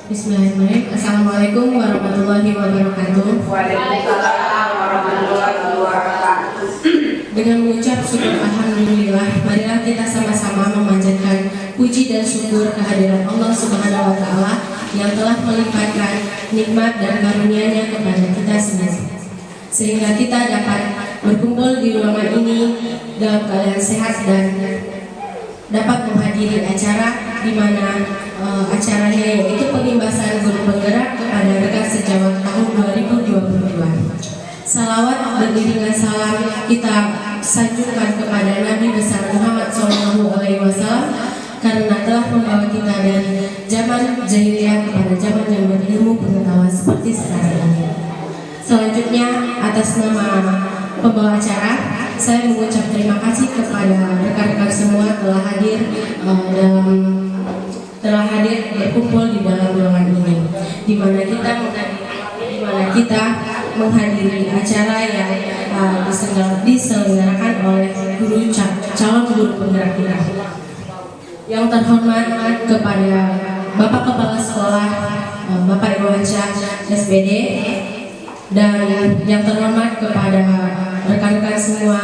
Bismillahirrahmanirrahim. Assalamualaikum warahmatullahi wabarakatuh. Waalaikumsalam warahmatullahi wabarakatuh. Dengan mengucap syukur alhamdulillah, marilah kita sama-sama memanjatkan puji dan syukur kehadiran Allah Subhanahu wa taala yang telah melimpahkan nikmat dan karunia-Nya kepada kita semua. Sehingga kita dapat berkumpul di ruangan ini dalam keadaan sehat dan dapat menghadiri acara di mana acaranya yaitu pengimbasan guru penggerak kepada rekan sejawat tahun 2022. Salawat beriringan salam kita sanjungkan kepada Nabi besar Muhammad SAW karena telah membawa kita dari zaman jahiliyah kepada zaman yang berilmu pengetahuan seperti sekarang ini. Selanjutnya atas nama pembawa acara, saya mengucap terima kasih kepada rekan-rekan semua telah hadir berkumpul di dalam ruangan ini, di mana kita menghadiri acara yang diselenggarakan oleh calon guru penggerak kita. Yang terhormat kepada Bapak Kepala Sekolah, Bapak Irwansyah SPD, dan yang terhormat kepada rekan-rekan semua,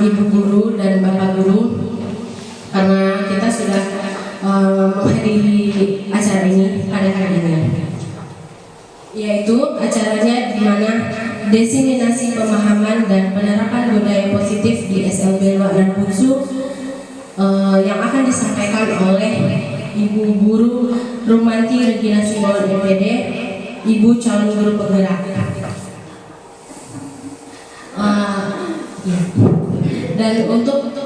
Ibu Guru dan Bapak Guru, karena kita sudah menghadiri acara ini pada hari ini, yaitu acaranya di mana diseminasi pemahaman dan penerapan budaya positif di SLB Luaran Bungsu yang akan disampaikan oleh Ibu Guru Rumanti Regina Simbol MPD, Ibu calon guru penggerak. Dan untuk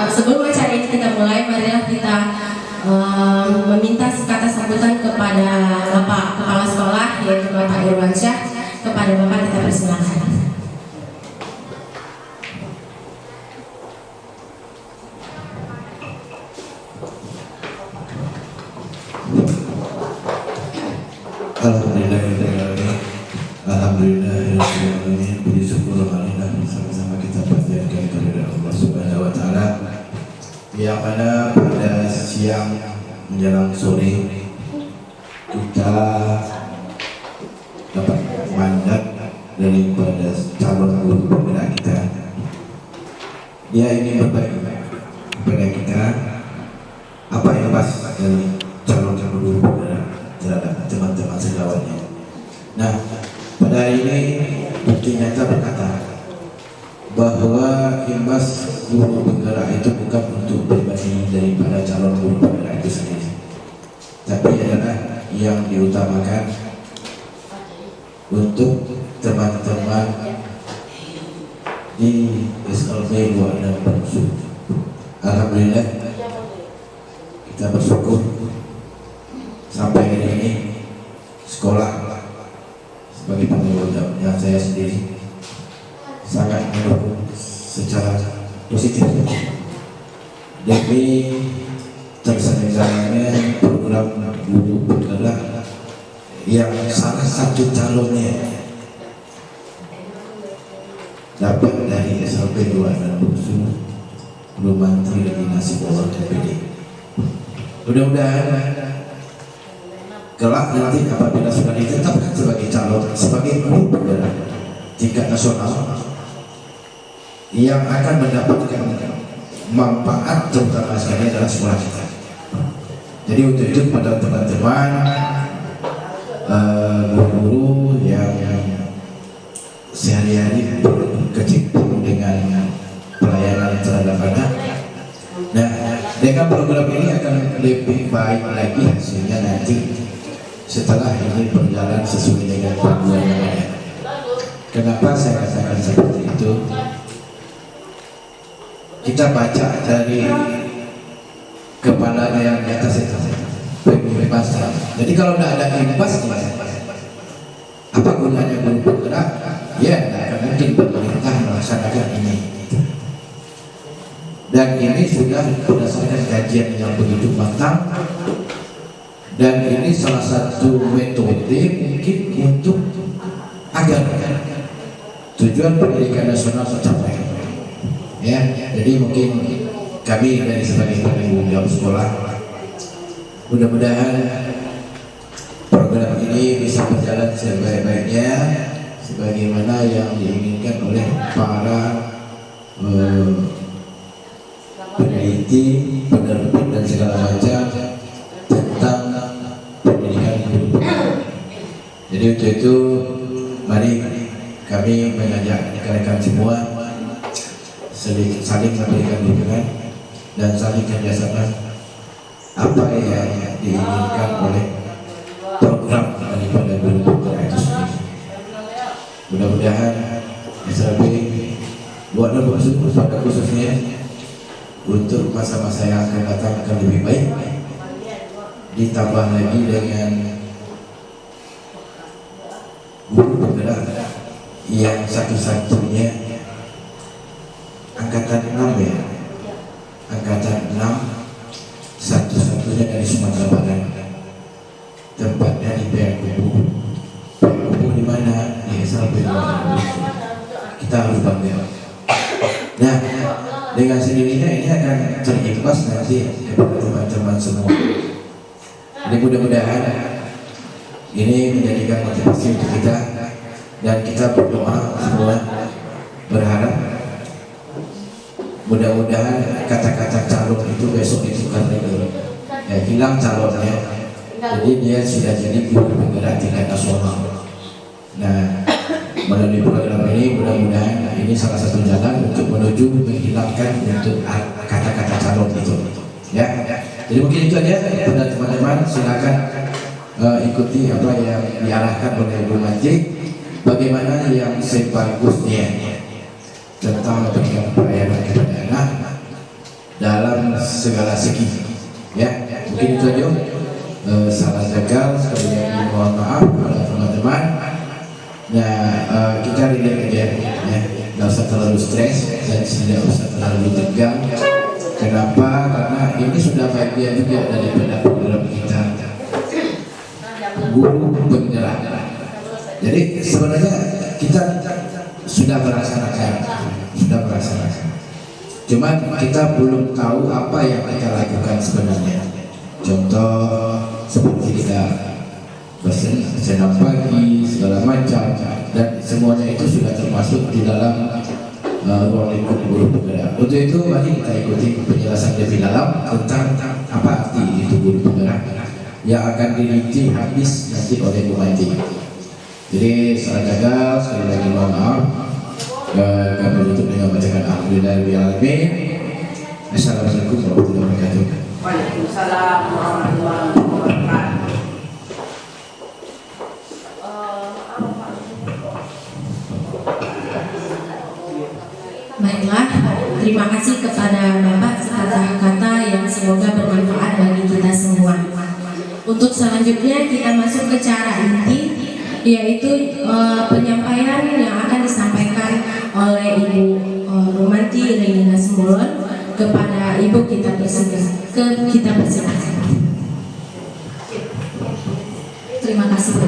sebelum acara ini kita mulai, marilah kita meminta kata sambutan kepada Bapak Kepala Sekolah, yaitu Bapak Irwansyah. Kepada Bapak kita persilakan. Alhamdulillahirrahmanirrahim. Puji syukur marilah sama-sama kita panjatkan kepada Allah Subhanahu wa taala yang mana pada siang menjelang sore kita dapat mandat daripada calon guru penggerak kita. Dia ingin berbagi kepada kita apa yang pas dari calon guru penggerak terhadap teman-teman sejawatnya. Nah, pada hari ini bukti nyata berkata bahwa imbas guru penggerak itu bukan untuk pribadi daripada calon guru penggerak itu sendiri, tapi adalah yang diutamakan untuk teman-teman di SLB Luaran Bungsu. Alhamdulillah kita bersyukur sampai hari ini sekolah sebagai pengurusnya saya sendiri sangat mendukung secara positif demi terselenggaranya program guru penggerak yang salah satu calonnya dapat dari SLB Luaran Bungsu Rumanti Regina Simbol MPD. Mudah-mudahan kelak nanti apabila sudah ditetapkan sebagai calon, sebagai guru penggerak tingkat nasional yang akan mendapatkan manfaat terutama sekali adalah sekolah kita. Jadi untuk itu pada teman-teman guru-guru yang sehari-hari berkecimpung dengan pelayanan terhadap anak, nah dengan program ini akan lebih baik lagi hasilnya nanti setelah ini berjalan sesuai dengan panduan yang ada. Kenapa saya katakan seperti itu? Kita baca dari kepala yang di atas itu, pembebasan. Jadi kalau tidak ada imbasnya, apa gunanya guru penggerak? Ya, tidak akan mungkin pemerintah melaksanakan ini. Dan ini sudah berdasarkan kajian yang begitu matang. Dan ini salah satu metode mungkin untuk agar tujuan pendidikan nasional tercapai. Ya, jadi mungkin kami dari sebagai penanggung jawab sekolah mudah-mudahan program ini bisa berjalan sebaik-baiknya sebagaimana yang diinginkan oleh para peneliti, penerbit dan segala macam tentang pendidikan guru. Jadi untuk itu mari kami mengajak rekan-rekan semua saling memberikan dukungan dan saling kerjasama apa yang diinginkan oleh program daripada guru penggerak itu sendiri. Mudah-mudahan SLB buatlah bersungguh pada khususnya untuk masa-masa yang akan datang akan lebih baik, ditambah lagi dengan guru penggerak yang satu-satunya angkatan 6 ya, angkatan 6 satu-satunya dari Sumatera Barat, tempatnya di PMU. PMU di mana? Di SLB. Kita harus bangga. Nah, dengan sendirinya ini akan terimbas nanti kepada teman-teman semua. Jadi mudah-mudahan ini menjadikan motivasi untuk kita dan kita berdoa semua, berharap mudah-mudahan kata-kata calon itu besok itu karena ya hilang calonnya, jadi dia sudah jadi guru penggerak tingkat nasional. Nah, melalui program ini mudah-mudahan ini salah satu jalan untuk menuju menghilangkan untuk kata-kata calon itu ya. Jadi mungkin itu aja pada teman-teman, silakan ikuti apa yang diarahkan oleh Bu Majid, bagaimana yang sebagusnya tentang memberikan pelayanan kepada anak dalam segala segi ya. Mungkin itu aja, salah gagal sekali lagi mohon maaf kepada teman-teman. Nah, kita relate aja ya, nggak usah terlalu stres dan tidak usah terlalu tegang. Kenapa? Karena ini sudah bagian juga daripada program kita, guru penggerak. Jadi sebenarnya kita sudah merasakan. Cuman kita belum tahu apa yang kita lakukan sebenarnya. Contoh seperti kita bersenam pagi segala macam, dan semuanya itu sudah termasuk di dalam ruang lingkup guru penggerak. Untuk itu mari kita ikuti penjelasan lebih dalam tentang apa arti itu guru penggerak yang akan dirinci habis nanti oleh Bu Majid. Jadi salah gagal sekali lagi mohon maaf. Kami tutup dengan bacakan alhamdulillahirobbilalamin. Assalamualaikum warahmatullahi wabarakatuh. Waalaikumsalam warahmatullahi wabarakatuh. Baiklah, terima kasih kepada Bapak sepatah kata yang semoga bermanfaat bagi kita semua. Untuk selanjutnya kita masuk ke cara inti, yaitu penyampaian yang akan disampaikan oleh Ibu Romanti Regina Simbolon kepada Ibu kita persilakan. Terima kasih Bu.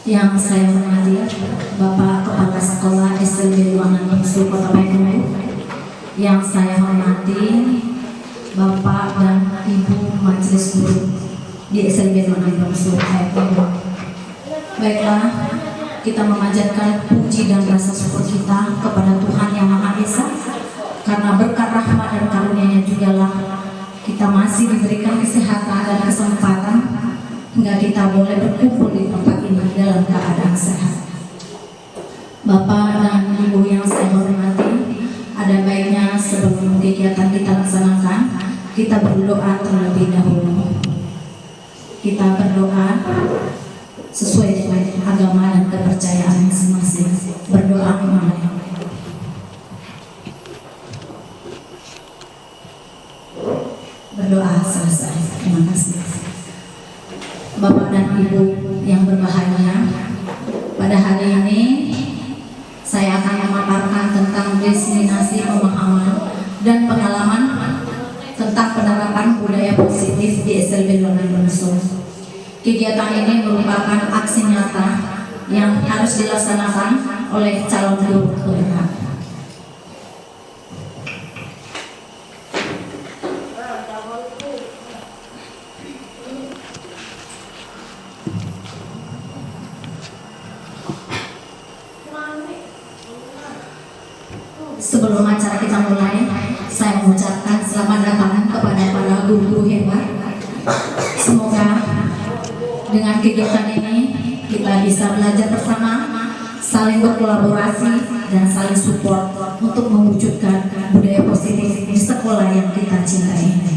Yang saya hormati Bapak Kepala Sekolah SLB Ruangan Bungsu Kota Bandung, yang saya hormati Bapak dan Ibu Majelis Guru di SLB Ruangan Bungsu Bandung. Baiklah, kita memanjatkan puji dan rasa syukur kita kepada Tuhan Yang Maha Esa, karena berkat rahmat dan karunia-Nya jugalah kita masih diberikan kesehatan dan kesempatan hingga kita boleh berkumpul di tempat ini dalam keadaan sehat. Bapak dan Ibu yang saya hormati, ada baiknya sebelum kegiatan kita laksanakan, kita berdoa terlebih dahulu. Kita berdoa sesuai dengan agama dan kepercayaan masing-masing. Berdoa kemana? Berdoa selesai. Terima kasih. Bapak dan Ibu yang berbahagia, pada hari ini saya akan memaparkan tentang destinasi pemahaman dan pengalaman tentang penerapan budaya positif di SLB Ruangan Bungsu. Kegiatan ini merupakan aksi nyata yang harus dilaksanakan oleh calon guru penggerak. Sebelum acara kita mulai, saya mengucapkan selamat datang kepada para guru-guru hebat. Semoga dengan kegiatan ini kita bisa belajar bersama, saling berkolaborasi, dan saling support untuk mewujudkan budaya positif di sekolah yang kita cintai ini.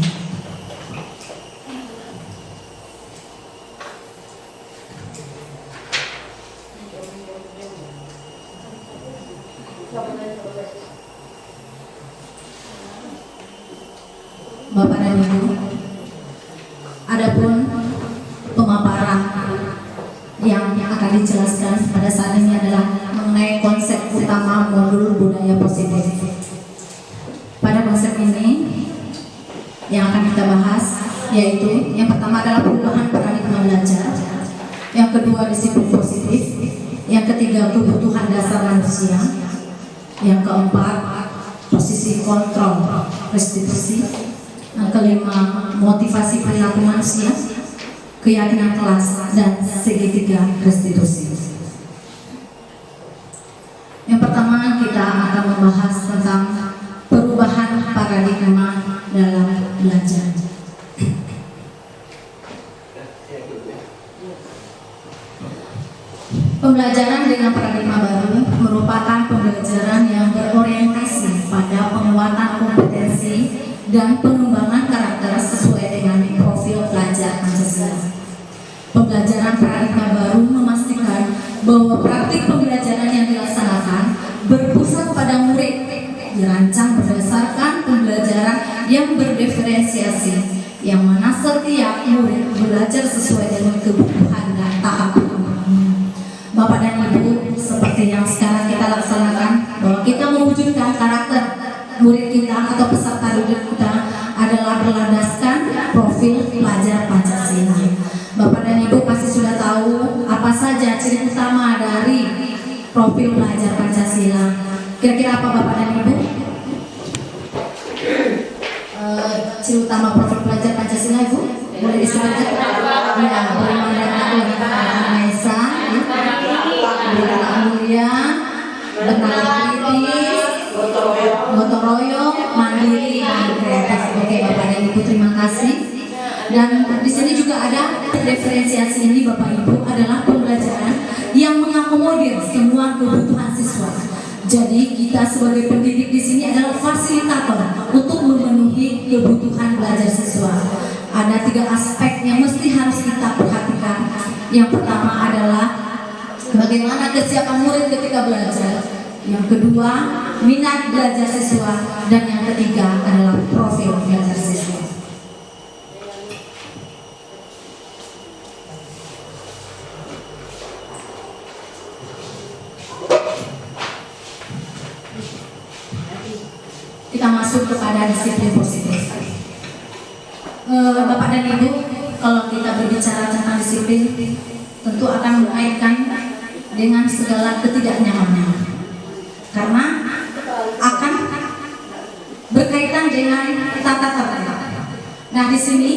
Bapak dan Ibu, adapun pemaparan yang akan dijelaskan pada saat ini adalah mengenai konsep utama modul budaya positif. Pada konsep ini yang akan kita bahas yaitu yang pertama adalah perubahan paradigma belajar, yang kedua disiplin positif, yang ketiga kebutuhan dasar manusia, yang keempat posisi kontrol restitusi, yang kelima motivasi perilaku manusia, keyakinan kelas, dan segitiga restitusi. Yang pertama kita akan membahas tentang perubahan paradigma dalam belajar. Pembelajaran dengan paradigma baru merupakan pembelajaran yang berorientasi pada penguatan kompetensi dan pengembangan karakter sesuai dengan profil pelajar Pancasila. Pembelajaran paradigma baru memastikan bahwa praktik pembelajaran yang dilaksanakan berpusat pada murid, dirancang berdasarkan pembelajaran yang berdiferensiasi, yang mana setiap murid belajar sesuai dengan kebutuhan dan tahap perkembangan. Bapak dan Ibu, seperti yang sekarang kita laksanakan, bahwa kita mewujudkan karakter murid kita atau peserta didik kita adalah berlandaskan profil pelajar Pancasila. Bapak dan Ibu pasti sudah tahu apa saja ciri utama dari profil pelajar Pancasila. Kira-kira apa Bapak dan Ibu? Ciri utama profil pelajar Pancasila, Ibu? Boleh disebutkan? Ya, beriman dan takwa kepada Yang Maha Esa, beragama mulia, bernalar kritis, gotong royong, mandiri, dan kreatif. Oke, Bapak dan Ibu, terima kasih. Dan di sini juga ada diferensiasi ini, Bapak Ibu, adalah pembelajaran yang mengakomodir semua kebutuhan siswa. Jadi kita sebagai pendidik di sini adalah fasilitator untuk memenuhi kebutuhan belajar siswa. Ada 3 aspek yang mesti harus kita perhatikan. Yang pertama adalah bagaimana kesiapan murid ketika belajar. Yang kedua, minat belajar siswa, dan yang ketiga adalah profil belajar siswa. Kita masuk kepada disiplin positif. Bapak dan Ibu, kalau kita berbicara tentang disiplin, tentu akan mengaitkan dengan segala ketidaknyamanan. Karena akan berkaitan dengan tata tertib. Nah, di sini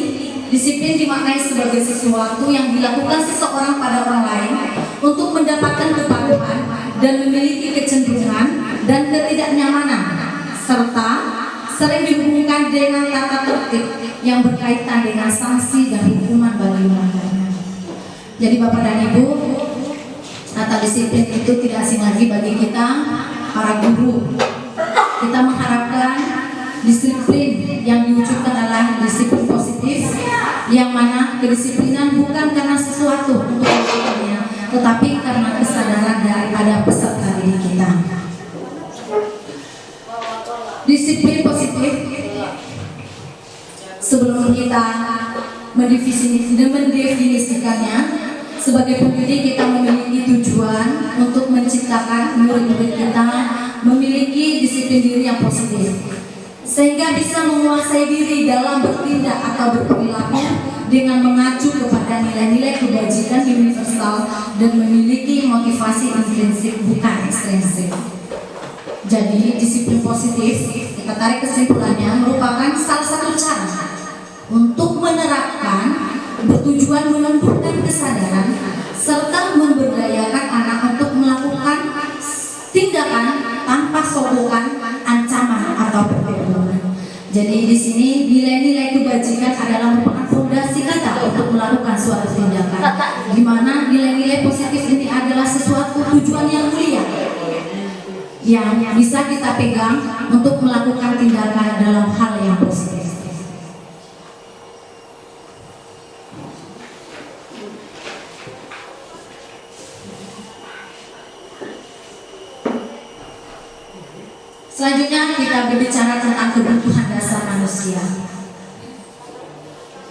disiplin dimaknai sebagai sesuatu yang dilakukan seseorang pada orang lain untuk mendapatkan kepatuhan dan memiliki kecenderungan dan ketidaknyamanan, serta sering dihubungkan dengan tata tertib yang berkaitan dengan sanksi dan hukuman bagi melanggarnya. Jadi Bapak dan Ibu, kata disiplin itu tidak asing lagi bagi kita para guru. Kita mengharapkan disiplin yang diwujudkan adalah disiplin positif, yang mana kedisiplinan bukan karena sesuatu untuk melakukannya, tetapi karena kesadaran daripada peserta didik kita. Disiplin positif, sebelum kita mendefinisikannya, sebagai pendidik kita memiliki tujuan untuk menciptakan murid-murid kita memiliki disiplin diri yang positif, sehingga bisa menguasai diri dalam bertindak atau berperilaku dengan mengacu kepada nilai-nilai kebajikan universal dan memiliki motivasi intrinsik bukan ekstrinsik. Jadi disiplin positif, kita tarik kesimpulannya, merupakan salah satu cara untuk menerapkan, bertujuan menumbuhkan kesadaran serta memberdayakan anak untuk melakukan tindakan tanpa sogokan Jadi di sini nilai-nilai kebajikan adalah merupakan fondasi kita untuk melakukan suatu tindakan. Di mana nilai-nilai positif ini adalah sesuatu tujuan yang mulia yang bisa kita pegang untuk melakukan tindakan dalam hal yang positif. Selanjutnya kita berbicara tentang kebutuhan dasar manusia.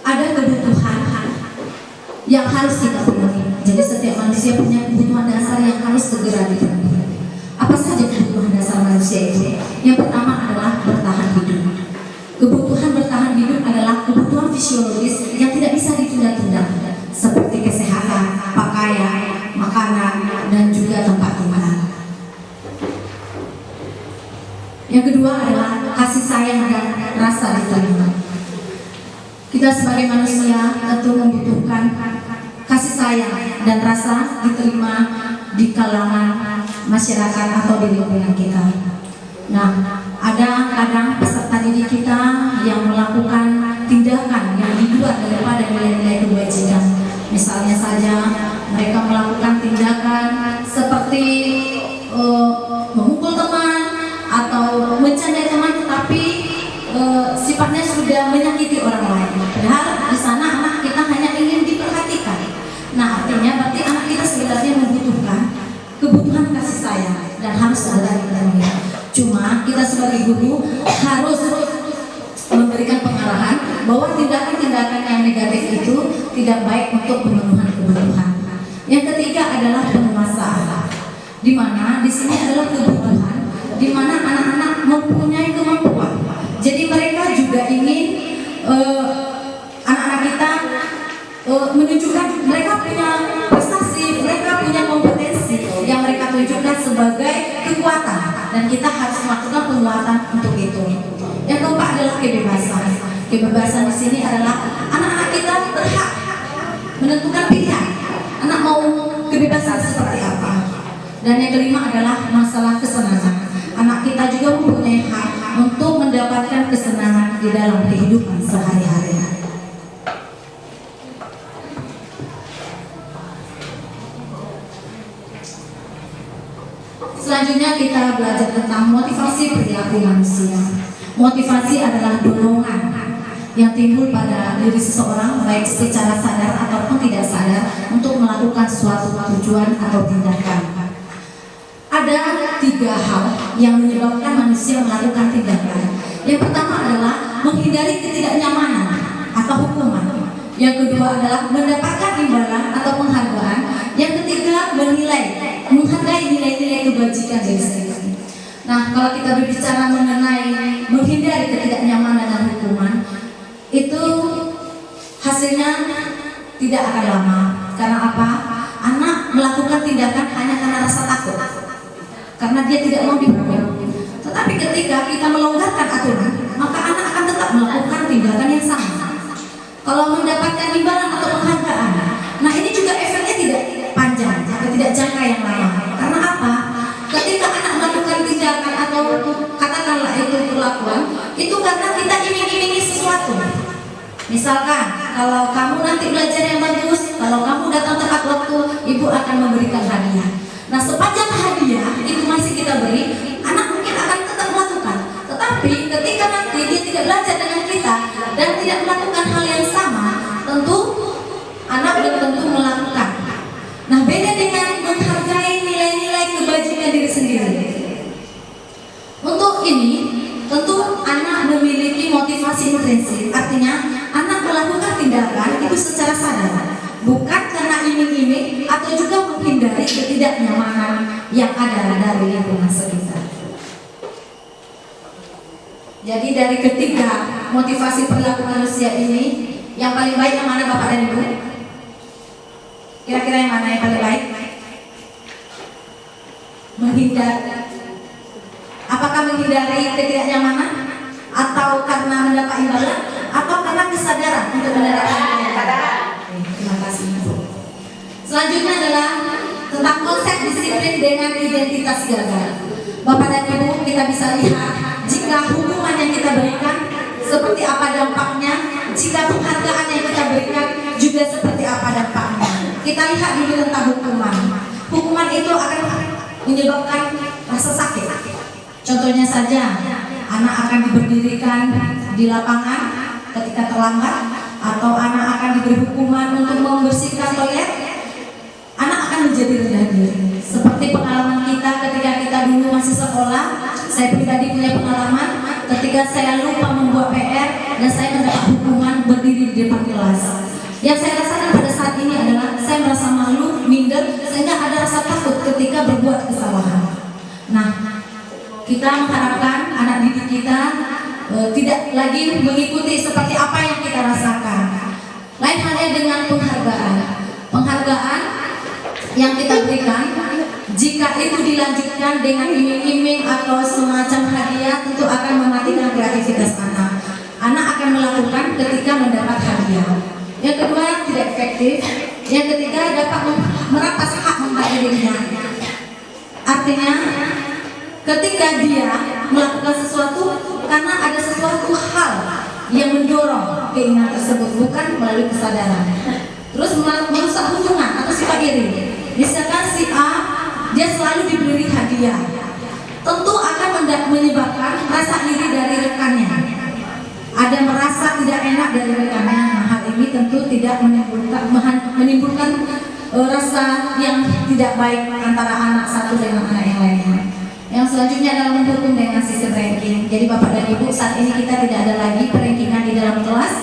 Ada kebutuhan yang harus kita penuhi. Jadi setiap manusia punya kebutuhan dasar yang harus segera dipenuhi. Apa saja kebutuhan dasar manusia itu? Yang pertama adalah bertahan hidup. Kebutuhan bertahan hidup adalah kebutuhan fisiologis yang tidak bisa ditunda-tunda, seperti kesehatan, pakaian, makanan, dan juga tempat tinggal. Yang kedua adalah kasih sayang dan rasa diterima. Kita sebagai manusia tentu membutuhkan kasih sayang dan rasa diterima di kalangan masyarakat atau di lingkungan kita. Nah, ada kadang peserta didik kita yang melakukan tindakan yang di luar daripada nilai-nilai kebajikan. Misalnya saja mereka melakukan tindakan seperti memukul teman atau mencandai teman, tetapi sifatnya sudah menyakiti orang lain. Padahal di sana anak kita hanya ingin diperhatikan. Nah, artinya berarti anak kita sebenarnya membutuhkan kebutuhan kasih sayang dan harus segera dipenuhi. Cuma kita sebagai guru harus memberikan pengarahan bahwa tindakan-tindakan yang negatif itu tidak baik untuk pemenuhan kebutuhan. Yang ketiga adalah penguasaan, di mana di sini adalah kebutuhan di mana anak-anak mempunyai kemampuan. Jadi mereka juga ingin anak-anak kita menunjukkan mereka punya prestasi, mereka punya kompetensi yang mereka tunjukkan sebagai kekuatan, dan kita harus melakukan penguatan untuk itu. Yang keempat adalah kebebasan. Kebebasan di sini adalah anak-anak kita berhak menentukan pilihan. Anak mau kebebasan seperti apa. Dan yang kelima adalah masalah kesenangan. Anak kita juga mempunyai hak untuk mendapatkan kesenangan di dalam kehidupan sehari-hari. Selanjutnya kita belajar tentang motivasi perilaku manusia. Motivasi adalah dorongan yang timbul pada diri seseorang baik secara sadar ataupun tidak sadar untuk melakukan suatu tujuan atau tindakan. Ada 3 hal yang menyebabkan manusia melakukan tindakan. Yang pertama adalah menghindari ketidaknyamanan atau hukuman. Yang kedua adalah mendapatkan imbalan atau penghargaan. Yang ketiga menghargai nilai-nilai kebajikan diri sendiri. Nah, kalau kita berbicara mengenai menghindari ketidaknyamanan dan hukuman, itu hasilnya tidak akan lama. Karena apa? Anak melakukan tindakan hanya karena rasa takut, karena dia tidak mau dihukum. Tetapi ketika kita melonggarkan aturan, maka anak akan tetap melakukan tindakan yang sama. Kalau mendapatkan imbalan atau penghargaan, nah ini juga efeknya tidak panjang atau tidak jangka yang lama. Karena apa? Ketika anak melakukan tindakan atau katakanlah itu perlakuan, itu karena kita iming-imingi sesuatu. Misalkan, kalau kamu nanti belajar yang bagus, kalau kamu datang tepat waktu, ibu akan memberikan hadiah. Nah, sepanjang hadiah itu masih kita beri, anak mungkin akan tetap melakukan. Tetapi ketika nanti dia tidak belajar dengan kita dan tidak melakukan hal yang sama, tentu anak belum tentu melakukan. Nah, beda dengan menghargai nilai-nilai kebajikan diri sendiri. Untuk ini, tentu anak memiliki motivasi intrinsik. Artinya, anak melakukan tindakan itu secara sadar, bukan karena iming-iming atau juga menghindari ketidaknyamanan yang ada dari lingkungan sekitar. Jadi dari ketiga motivasi perilaku manusia ini, yang paling baik yang mana Bapak dan Ibu? Kira-kira yang mana yang paling baik? Menghindari. Apakah menghindari ketidaknyamanan? Atau karena mendapat imbalan? Atau karena kesadaran untuk mendapatkan imbalan? Terima kasih. Selanjutnya adalah tentang konsep disiplin dengan identitas gagal. Bapak dan Ibu, kita bisa lihat jika hukuman yang kita berikan jika penghargaan yang kita berikan juga seperti apa dampaknya. Kita lihat dulu tentang hukuman. Hukuman itu akan menyebabkan rasa sakit. Contohnya saja, anak akan diberdirikan di lapangan ketika terlambat, atau anak akan diberi hukuman untuk membersihkan toilet. Anak akan menjadi rendah diri. Seperti pengalaman kita ketika kita dulu masih sekolah. Saya pribadi punya pengalaman ketika saya lupa membuat PR dan saya mendapat hukuman berdiri di depan kelas. Yang saya rasakan pada saat ini adalah saya merasa malu, minder, sehingga ada rasa takut ketika berbuat kesalahan. Nah, kita mengharapkan anak didik kita tidak lagi mengikuti seperti apa yang kita rasakan. Lain halnya dengan penghargaan. Penghargaan yang kita berikan, jika itu dilanjutkan dengan iming-iming atau semacam hadiah, tentu akan mematikan kreativitas anak. Anak akan melakukan ketika mendapat hadiah. Yang kedua, tidak efektif. Yang ketiga, dapat merampas hak membayar dirinya. Artinya, ketika dia melakukan sesuatu karena ada sesuatu hal yang mendorong keinginan tersebut, bukan melalui kesadaran. Terus merusak hubungan atau sifat iri. Misalkan si A, dia selalu diberi hadiah, tentu akan menyebabkan rasa iri dari rekannya. Ada merasa tidak enak dari rekannya. Nah, hal ini tentu tidak menimbulkan rasa yang tidak baik antara anak satu dengan anak yang lainnya. Yang selanjutnya adalah mendukung dengan sistem ranking. Jadi Bapak dan Ibu, saat ini kita tidak ada lagi perankingan di dalam kelas.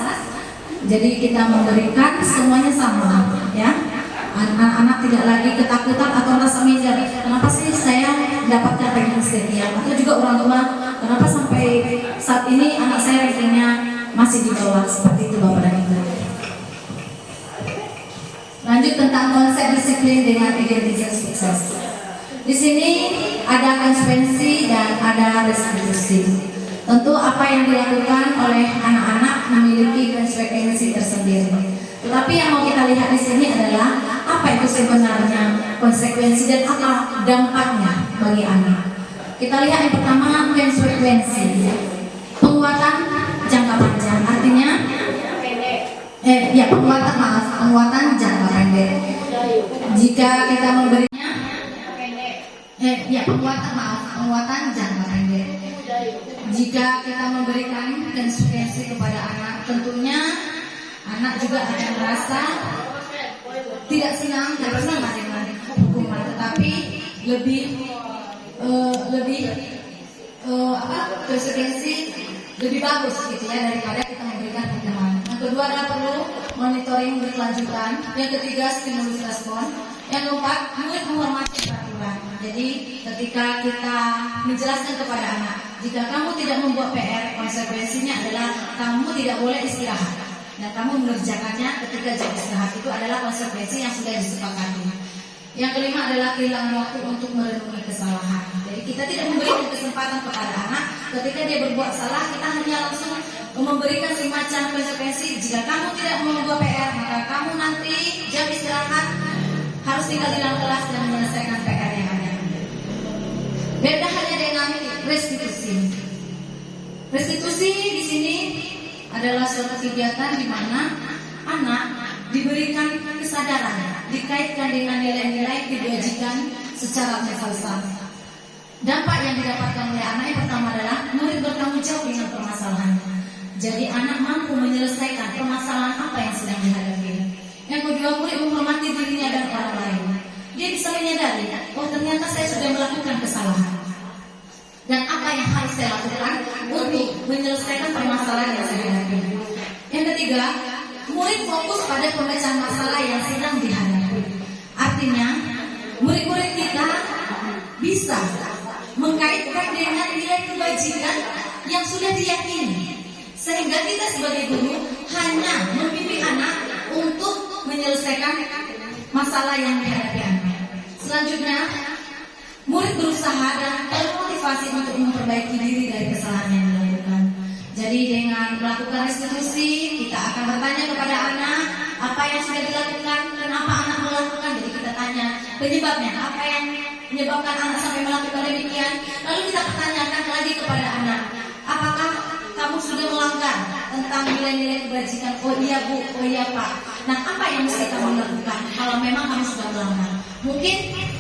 Jadi kita memberikan semuanya sama, ya. Anak-anak tidak lagi ketakutan atau rasa minder. Kenapa sih saya mendapatkan ranking sekian? Atau juga orang tua, kenapa sampai saat ini anak saya rankingnya masih di bawah? Seperti itu Bapak dan Ibu. Lanjut tentang konsep disiplin dengan identitas sukses. Di sini ada konsekuensi dan ada restitusi. Tentu apa yang dilakukan oleh anak-anak memiliki konsekuensi tersendiri. Tetapi yang mau kita lihat di sini adalah apa itu sebenarnya konsekuensi dan apa dampaknya bagi anak. Kita lihat yang pertama, konsekuensi. Penguatan jangka panjang, artinya penguatan jangka pendek. Jika kita memberinya penguatan jangka pendek. Jika kita memberikan konsekuensi kepada anak, tentunya anak juga akan merasa tidak senang dengan hukuman, tetapi konsekuensi lebih bagus gitu ya daripada kita memberikan hukuman. Yang kedua adalah perlu monitoring berkelanjutan. Yang ketiga, stimulus respon. Yang keempat, murid menghormati peraturan. Jadi ketika kita menjelaskan kepada anak, jika kamu tidak membuat PR, konsekuensinya adalah kamu tidak boleh istirahat. Dan kamu mengerjakannya ketika jam istirahat, itu adalah konsekuensi yang sudah disepakati. Yang kelima adalah kehilangan waktu untuk merenungi kesalahan. Jadi kita tidak memberikan kesempatan kepada anak ketika dia berbuat salah, kita hanya langsung memberikan semacam konsekuensi. Jika kamu tidak membuat PR, maka kamu nanti jam istirahat harus tinggal di dalam kelas dan menyelesaikan PR yang ada. Beda halnya dengan restitusi. Restitusi di sini adalah suatu kegiatan di mana anak diberikan kesadaran, dikaitkan dengan nilai-nilai kebajikan secara mensalsam. Dampak yang didapatkan oleh anak yang pertama adalah murid bertanggung jawab dengan permasalahannya. Jadi anak mampu menyelesaikan permasalahan apa yang sedang dihadapi. Yang kedua, murid menghormati dirinya dan orang lain. Dia bisa menyadari, oh ternyata saya sudah melakukan kesalahan. Dan apa yang harus saya lakukan untuk menyelesaikan permasalahan yang saya hadapi. Yang ketiga, murid fokus pada pemecahan masalah yang sedang dihadapi. Artinya, murid-murid kita bisa mengkaitkan dengan nilai kebajikan yang sudah diyakini. Sehingga kita sebagai guru hanya membimbing anak untuk menyelesaikan masalah yang dihadapi anak. Selanjutnya, murid berusaha dan termotivasi untuk memperbaiki diri dari kesalahan yang dilakukan. Jadi dengan melakukan restitusi, kita akan bertanya kepada anak apa yang sudah dilakukan, kenapa anak melakukan. Jadi kita tanya penyebabnya, apa yang menyebabkan anak sampai melakukan demikian. Lalu kita pertanyakan lagi kepada anak, apakah kamu sudah melanggar tentang nilai-nilai digajikan. Oh iya Bu, oh iya Pak. Nah, apa yang mesti kamu lakukan kalau memang kamu sudah melanggar? Mungkin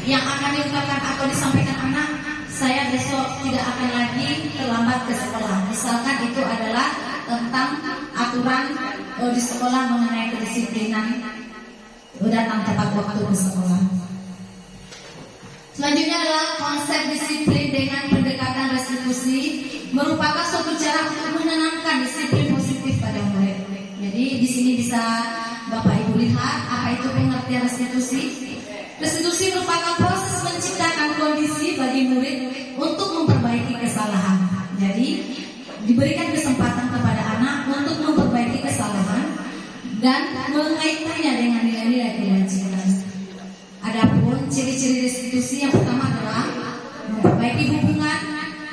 yang akan diungkapkan atau disampaikan anak, saya besok tidak akan lagi terlambat ke sekolah. Misalkan itu adalah tentang aturan di sekolah mengenai kedisiplinan datang tepat waktu ke sekolah. Selanjutnya adalah konsep disiplin dengan pendekatan restitusi merupakan suatu cara untuk menanamkan disiplin positif pada murid. Jadi di sini bisa Bapak Ibu lihat apa itu pengertian restitusi. Restitusi merupakan proses menciptakan kondisi bagi murid untuk memperbaiki kesalahan. Jadi diberikan kesempatan kepada anak untuk memperbaiki kesalahan dan mengaitkannya dengan nilai-nilai kewajiban. Adapun ciri-ciri restitusi yang pertama adalah memperbaiki hubungan,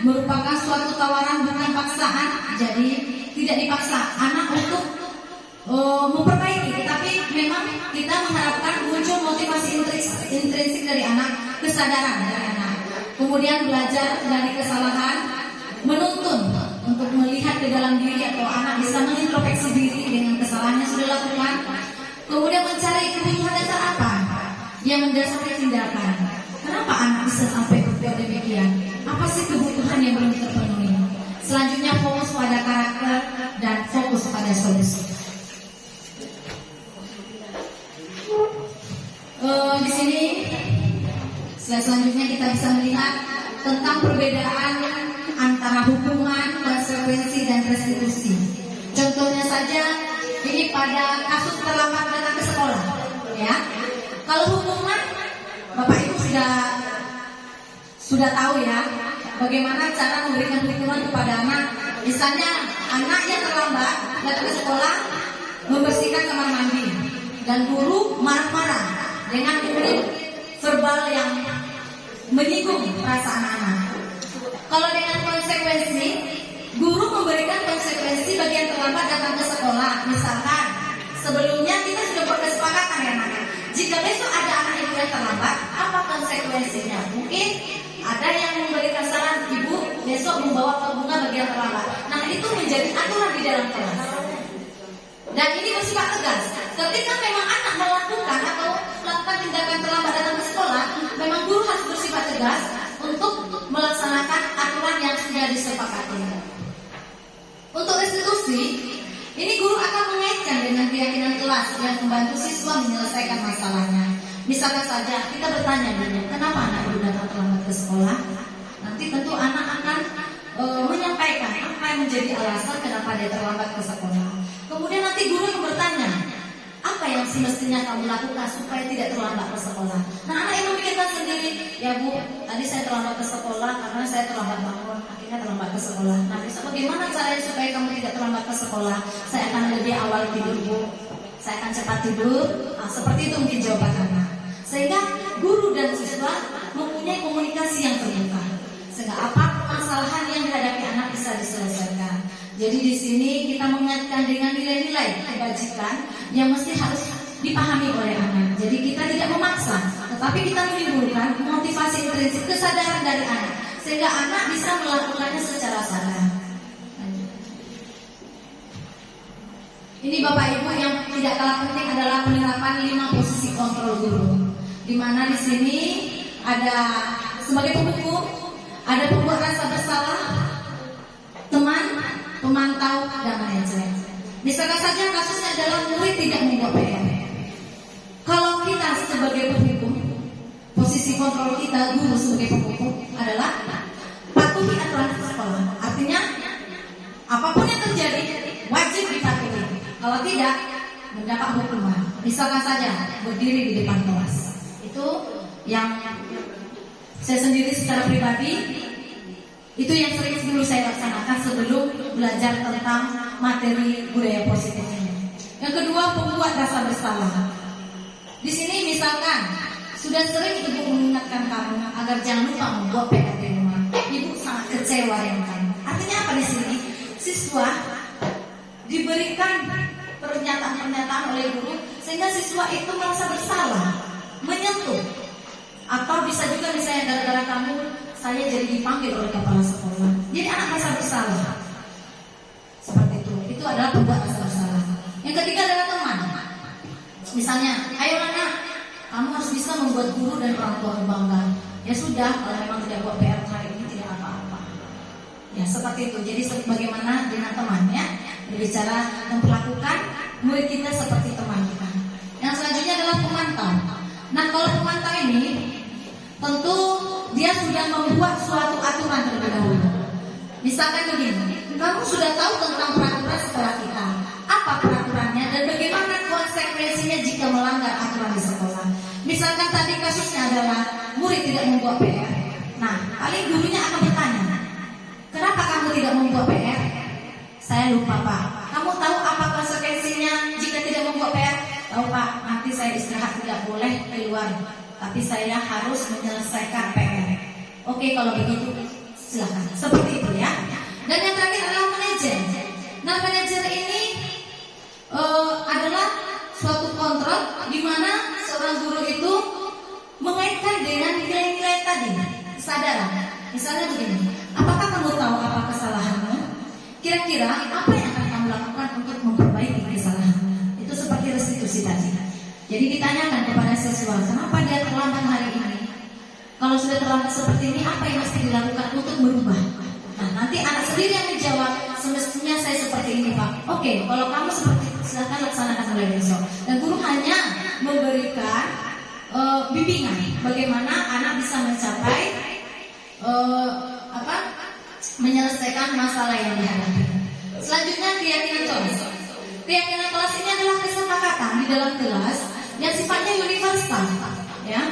merupakan suatu tawaran bukan paksaan. Jadi tidak dipaksa anak untuk memperbaiki, tetapi memang kita mengharapkan muncul motivasi intrinsik dari anak, kesadaran dari anak. Kemudian belajar dari kesalahan, menuntun untuk melihat ke dalam diri atau anak bisa mengintrospeksi diri dengan kesalahan yang sudah dilakukan. Kemudian mencari kebutuhan dasar apa yang mendasari tindakan. Kenapa anak bisa sampai berbuat demikian? Apa sih kebutuhan yang belum terpenuhi? Selanjutnya fokus pada karakter dan fokus pada solusi. Di sini selanjutnya kita bisa melihat tentang perbedaan antara hukuman, konsekuensi dan restitusi. Contohnya saja ini pada kasus terlambat datang ke sekolah, ya. Kalau hukuman, Bapak Ibu sudah tahu ya, bagaimana cara memberikan hukuman kepada anak. Misalnya anak yang terlambat datang ke sekolah membersihkan kamar mandi dan guru marah-marah dengan verbal yang menyinggung perasaan anak. Kalau dengan konsekuensi, guru memberikan konsekuensi bagi yang terlambat datang ke sekolah. Misalkan sebelumnya kita sudah berkesepakatan ya anak. Jika besok ada anak ibu yang terlambat, apa konsekuensinya? Mungkin ada yang memberikan saran, ibu besok membawa bunga bagi yang terlambat. Nah, itu menjadi aturan di dalam kelas. Dan ini bersifat tegas. Ketika memang anak melakukan atau melakukan tindakan terlambat datang ke sekolah, memang guru harus bersifat tegas untuk melaksanakan aturan yang sudah disepakati. Untuk restitusi, ini guru akan mengaitkan dengan keyakinan kelas yang membantu siswa menyelesaikan masalahnya. Misalkan saja kita bertanya dulu, kenapa anak ibu datang terlambat ke sekolah? Nanti tentu anak akan menyampaikan apa yang menjadi alasan kenapa dia terlambat ke sekolah. Kemudian nanti guru yang bertanya, apa yang semestinya kamu lakukan supaya tidak terlambat ke sekolah? Nah, anak yang memikirkan sendiri, ya Bu, tadi saya terlambat ke sekolah karena saya terlambat bangun, akhirnya terlambat ke sekolah. Nah, besok bagaimana caranya supaya kamu tidak terlambat ke sekolah? Saya akan lebih awal tidur Bu, saya akan cepat tidur. Nah, seperti itu mungkin jawaban anak. Sehingga guru dan siswa mempunyai komunikasi yang terbuka, sehingga apa permasalahan yang dihadapi anak bisa diselesaikan. Jadi di sini kita mengaitkan dengan nilai-nilai kebajikan yang mesti harus dipahami oleh anak. Jadi kita tidak memaksa, tetapi kita menimbulkan motivasi intrinsik, kesadaran dari anak, sehingga anak bisa melakukannya secara sadar. Ini Bapak Ibu yang tidak kalah penting adalah penerapan 5 posisi kontrol guru. Di mana di sini ada sebagai pembuku, ada pembuat rasa bersalah, teman, pemantau, dan manajer. Misalkan saja kasusnya adalah murid tidak membuat PR. Kalau kita sebagai pembuku, posisi kontrol kita guru sebagai pembuku adalah patuhi aturan sekolah. Artinya apapun yang terjadi wajib dipatuhi. Kalau tidak, mendapat hukuman. Misalkan saja berdiri di depan kelas. Itu yang saya sendiri secara pribadi, itu yang sering dulu saya laksanakan sebelum belajar tentang materi budaya positif ini. Yang kedua, pembuat rasa bersalah. Di sini misalkan sudah sering ibu mengingatkan kamu agar jangan lupa membuat PR di rumah. Ibu sangat kecewa dengan kamu. Artinya apa di sini? Siswa diberikan pernyataan-pernyataan oleh guru sehingga siswa itu merasa bersalah, menyentuh. Atau bisa juga misalnya gara-gara kamu saya jadi dipanggil oleh kepala sekolah. Jadi anak merasa bersalah. Seperti itu. Itu adalah pembuat rasa bersalah. Misalnya, ayo anak, kamu harus bisa membuat guru dan orang tua bangga. Ya sudah, kalau memang tidak buat PR hari ini tidak apa-apa. Ya seperti itu. Jadi bagaimana dengan temannya berbicara, memperlakukan murid kita seperti teman kita. Yang selanjutnya adalah pemantau. Nah kalau pemantau ini tentu dia sudah membuat suatu aturan terlebih dahulu. Misalkan begini, kamu sudah tahu tentang peraturan sekolah kita. Apa peraturannya dan bagaimana konsekuensinya jika melanggar aturan di sekolah. Misalkan tadi kasusnya adalah murid tidak membuat PR. Nah, paling gurunya akan bertanya, kenapa kamu tidak membuat PR? Saya lupa Pak. Kamu tahu apa konsekuensinya jika tidak membuat PR? Tahu Pak, nanti saya istirahat tidak boleh keluar, tapi saya harus menyelesaikan PR. Oke, kalau begitu silakan. Seperti itu ya. Dan yang terakhir adalah manajer. Nah, manajer ini adalah suatu kontrol di mana seorang guru itu mengaitkan dengan nilai-nilai tadi, kesadaran. Misalnya begini, apakah kamu tahu apa kesalahanmu? Kira-kira apa yang akan kamu lakukan untuk memperbaiki kesalahanmu? Itu seperti restitusi tadi. Jadi ditanyakan kepada siswa, kenapa dia terlambat hari ini? Kalau sudah terlambat seperti ini, apa yang mesti dilakukan untuk berubah? Nah, nanti anak sendiri yang menjawab, semestinya saya seperti ini Pak. Oke, kalau kamu seperti itu, silakan laksanakan mulai besok. Dan guru hanya memberikan bimbingan bagaimana anak bisa mencapai menyelesaikan masalah yang dihadapi. Selanjutnya keyakinan kelas. Keyakinan kelas ini adalah kesepakatan di dalam kelas yang sifatnya universal, ya.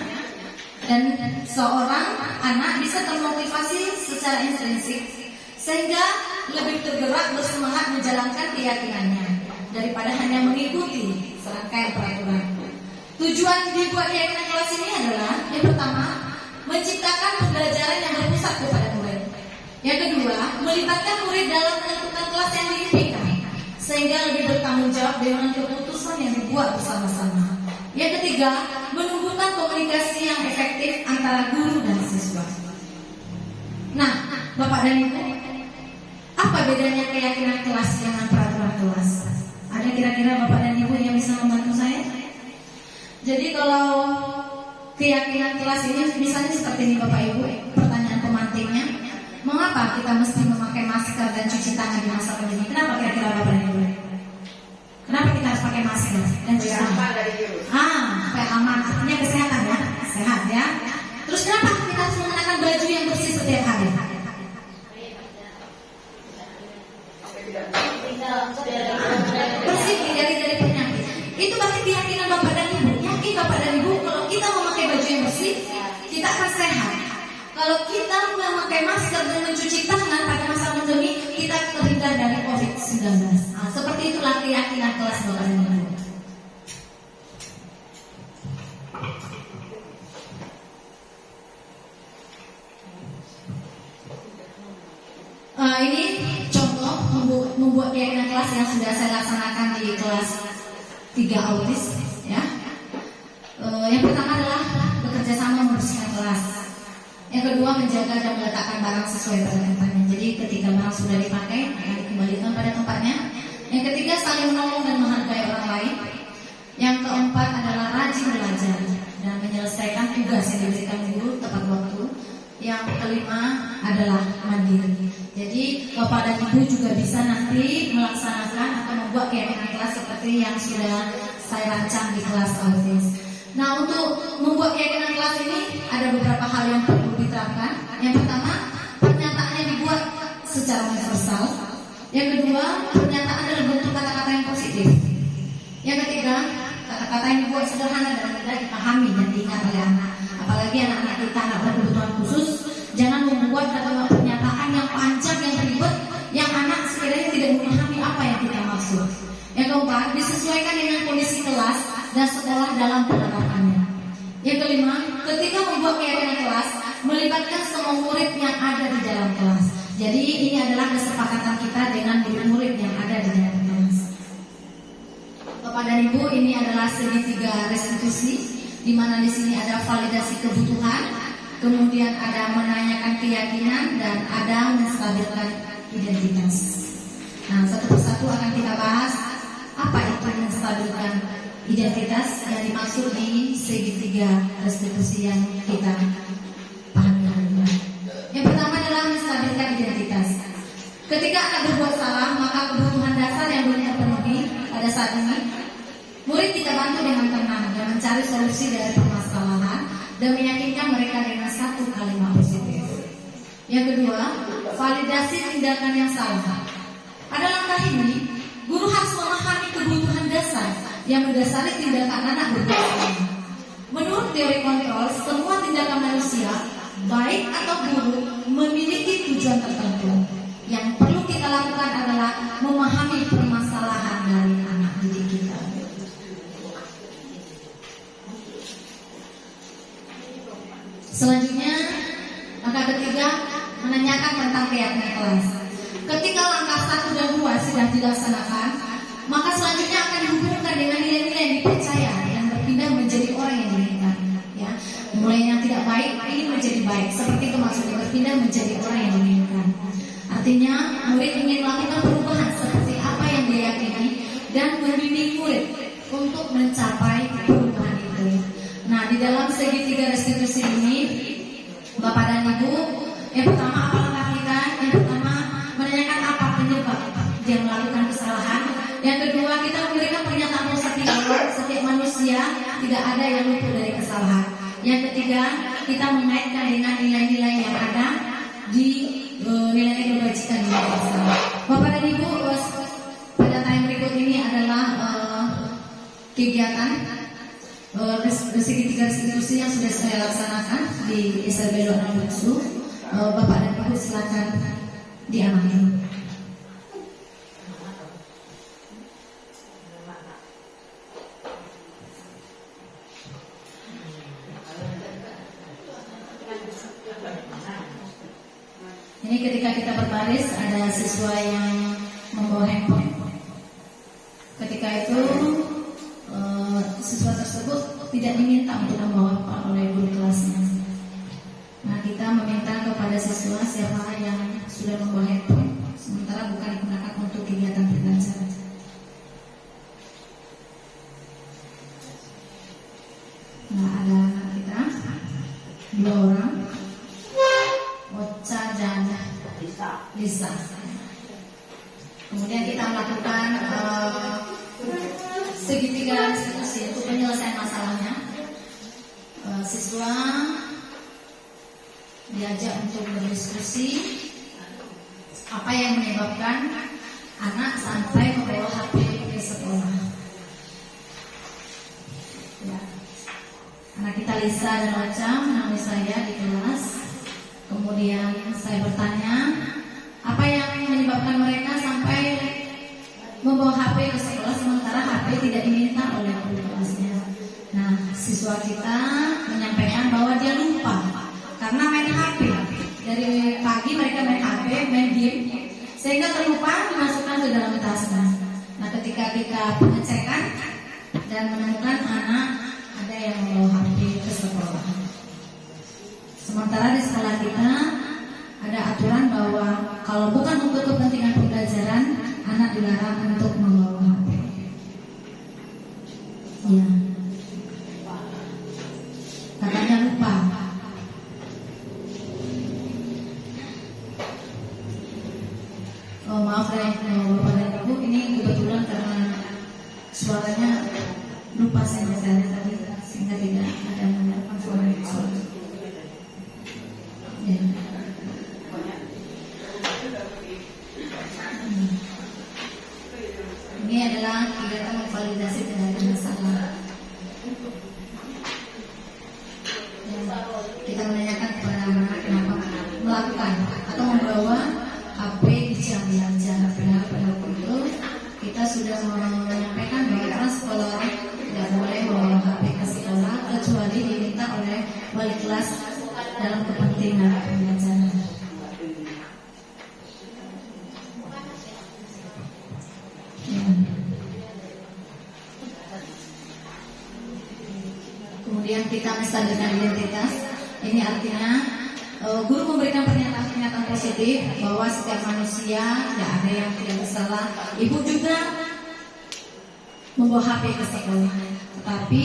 Dan seorang anak bisa termotivasi secara intrinsik sehingga lebih tergerak bersemangat menjalankan keyakinannya daripada hanya mengikuti serangkaian peraturan. Tujuan dibuat keyakinan kelas ini adalah yang pertama, menciptakan pembelajaran yang berpusat kepada murid. Yang kedua, melibatkan murid dalam menentukan kelas yang diimpikan sehingga lebih bertanggung jawab dengan keputusan yang dibuat bersama-sama. Yang ketiga, menumbuhkan komunikasi yang efektif antara guru dan siswa. Nah, Bapak dan Ibu, apa bedanya keyakinan kelas dengan peraturan kelas? Ada kira-kira Bapak dan Ibu yang bisa membantu saya? Jadi kalau keyakinan kelas ini misalnya seperti ini Bapak Ibu, pertanyaan pemantiknya, mengapa kita mesti memakai masker dan cuci tangan di masa pandemi? Kenapa kira-kira Bapak dan Ibu? Kenapa kita harus pakai masker dan cuci tangan? Supaya aman, artinya kesehatan ya, sehat ya. Terus kenapa kita harus mengenakan baju yang bersih setiap hari? Bersih dari penyakit. Itu berarti keyakinan Bapak dan Ibu. Yakin Bapak dan Ibu kalau kita memakai baju yang bersih, kita akan sehat. Kalau kita memakai masker dan mencuci tangan pada masa pandemi, kita terhindar dari COVID-19. Seperti itulah keyakinan kelas Bapak dan Ibu. Ini contoh membuat keyakinan kelas yang sudah saya laksanakan di kelas 3 autis ya. Yang pertama adalah bekerja sama membersihkan kelas. Yang kedua, menjaga dan meletakkan barang sesuai pada tempatnya. Jadi ketika barang sudah dipakai akan dikembalikan pada tempatnya. Yang ketiga, saling menolong dan menghargai orang lain. Yang keempat adalah rajin belajar dan menyelesaikan tugas yang diberikan guru tepat waktu. Yang kelima adalah mandiri. Jadi Bapak dan Ibu juga bisa nanti melaksanakan atau membuat keyakinan kelas seperti yang sudah saya rancang di kelas autis. Nah, untuk membuat keyakinan kelas ini ada beberapa hal yang perlu diterapkan. Yang pertama, pernyataannya dibuat secara universal. Yang kedua, pernyataan dalam bentuk kata-kata yang positif. Yang ketiga, kata-kata yang dibuat sederhana dan mudah dipahami dan diingat oleh anak. Apalagi anak-anak kita anak berkebutuhan khusus, jangan membuat kata-kata pernyataan yang panjang, yang ribet, yang anak sekiranya tidak memahami apa yang kita maksud. Yang keempat, disesuaikan dengan kondisi kelas dan sekolah dalam penerapannya. Yang kelima, ketika membuat keyakinan kelas, melibatkan semua murid yang ada di dalam kelas. Jadi ini adalah kesepakatan kita dengan murid-murid yang ada di dalam kelas. Bapak dan Ibu, ini adalah segitiga restitusi, di mana di sini ada validasi kebutuhan, kemudian ada menanyakan keyakinan, dan ada menstabilkan identitas. Nah, satu persatu akan kita bahas apa itu menstabilkan identitas yang dimaksud di segitiga restitusi yang kita pahami hari ini. Yang pertama adalah menstabilkan identitas. Ketika anak berbuat salah, maka kebutuhan dasar yang belum terpenuhi pada saat ini, murid kita bantu dengan tenang dan mencari solusi dari permasalahan dan meyakinkan mereka dengan satu kalimat positif. Yang kedua, validasi tindakan yang salah. Pada langkah ini, guru harus memahami kebutuhan dasar yang mendasari tindakan anak berbuat salah. Menurut teori kontrol, semua tindakan manusia, baik atau buruk, memiliki tujuan tertentu. Yang perlu kita lakukan adalah memahami permasalahan dari anak didik kita. Selanjutnya, langkah ketiga, menanyakan tentang keyakinan kelas. Ketika langkah 1 dan 2 sudah dilaksanakan, maka selanjutnya akan dihubungkan dengan nilai-nilai yang dipercaya yang berpindah menjadi orang yang diinginkan. Ya, mulai yang tidak baik ini menjadi baik, seperti itu maksudnya, berpindah menjadi orang yang diinginkan. Artinya, murid ingin melakukan perubahan seperti apa yang dia yakini dan membimbing murid untuk mencapai perubahan itu. Nah, di dalam segitiga restitusi ini, Bapak dan Ibu, yang pertama apa langkah kita? Yang pertama, menanyakan apa penyebab dia melakukan kesalahan. Yang kedua, kita memberikan pernyataan positif bahwa setiap manusia tidak ada yang luput dari kesalahan. Yang ketiga, kita mengaitkan dengan nilai-nilai yang ada di nilai-nilai kebajikan yang universal. Bapak dan Ibu, pada time berikut ini adalah kegiatan segitiga restitusi yang sudah saya laksanakan di SLB Lona Buksu. Bapak dan Ibu silakan diamati. Ini ketika kita berbaris ada siswa yang membawa handphone. Ketika itu siswa tersebut tidak diminta untuk membawa handphone oleh guru kelasnya. Nah, kita meminta kepada siswa siapa yang sudah membawa handphone, sementara bukan digunakan untuk kegiatan belajar. Nah, ada anak kita 2 orang, Ocha dan Lisa. Kemudian kita melakukan segitiga restitusi untuk penyelesaian masalahnya. Siswa diajak untuk berdiskusi apa yang menyebabkan anak sampai membawa HP ke sekolah. Ya. Anak kita Lisa dan Ocha menemui saya di kelas. Kemudian saya bertanya, apa yang menyebabkan mereka sampai membawa HP ke sekolah sementara HP tidak diminta oleh guru kelasnya. Nah, siswa kita menyampaikan bahwa dia lupa karena main HP. Dari pagi mereka main HP, main game, sehingga terlupa dimasukkan ke dalam tasnya. Nah, ketika kita pengecekan dan menemukan anak ada yang membawa HP ke sekolah. Sementara di sekolah kita ada aturan bahwa kalau bukan untuk kepentingan pembelajaran, anak dilarang untuk membawa HP. Ya. Katanya lupa. Oh, maaf ya, Bapak dan Ibu, ini kebetulan karena suaranya lupa saya tadi, sehingga tidak ada mendapat suara. Ya. Ini adalah kegiatan memvalidasi tindakan masalah. Kita menanyakan kepada anak kenapa melakukan atau membawa HP di jam belajar. Pada waktu itu kita sudah menyampaikan bahwa sekolah tidak boleh membawa HP ke sekolah kecuali diminta oleh wali kelas dalam kepentingan pembelajaran. Kemudian kita menstabilkan identitas. Ini artinya guru memberikan pernyataan positif bahwa setiap manusia tidak ada yang tidak bersalah. Ibu juga membawa HP ke sekolah, tetapi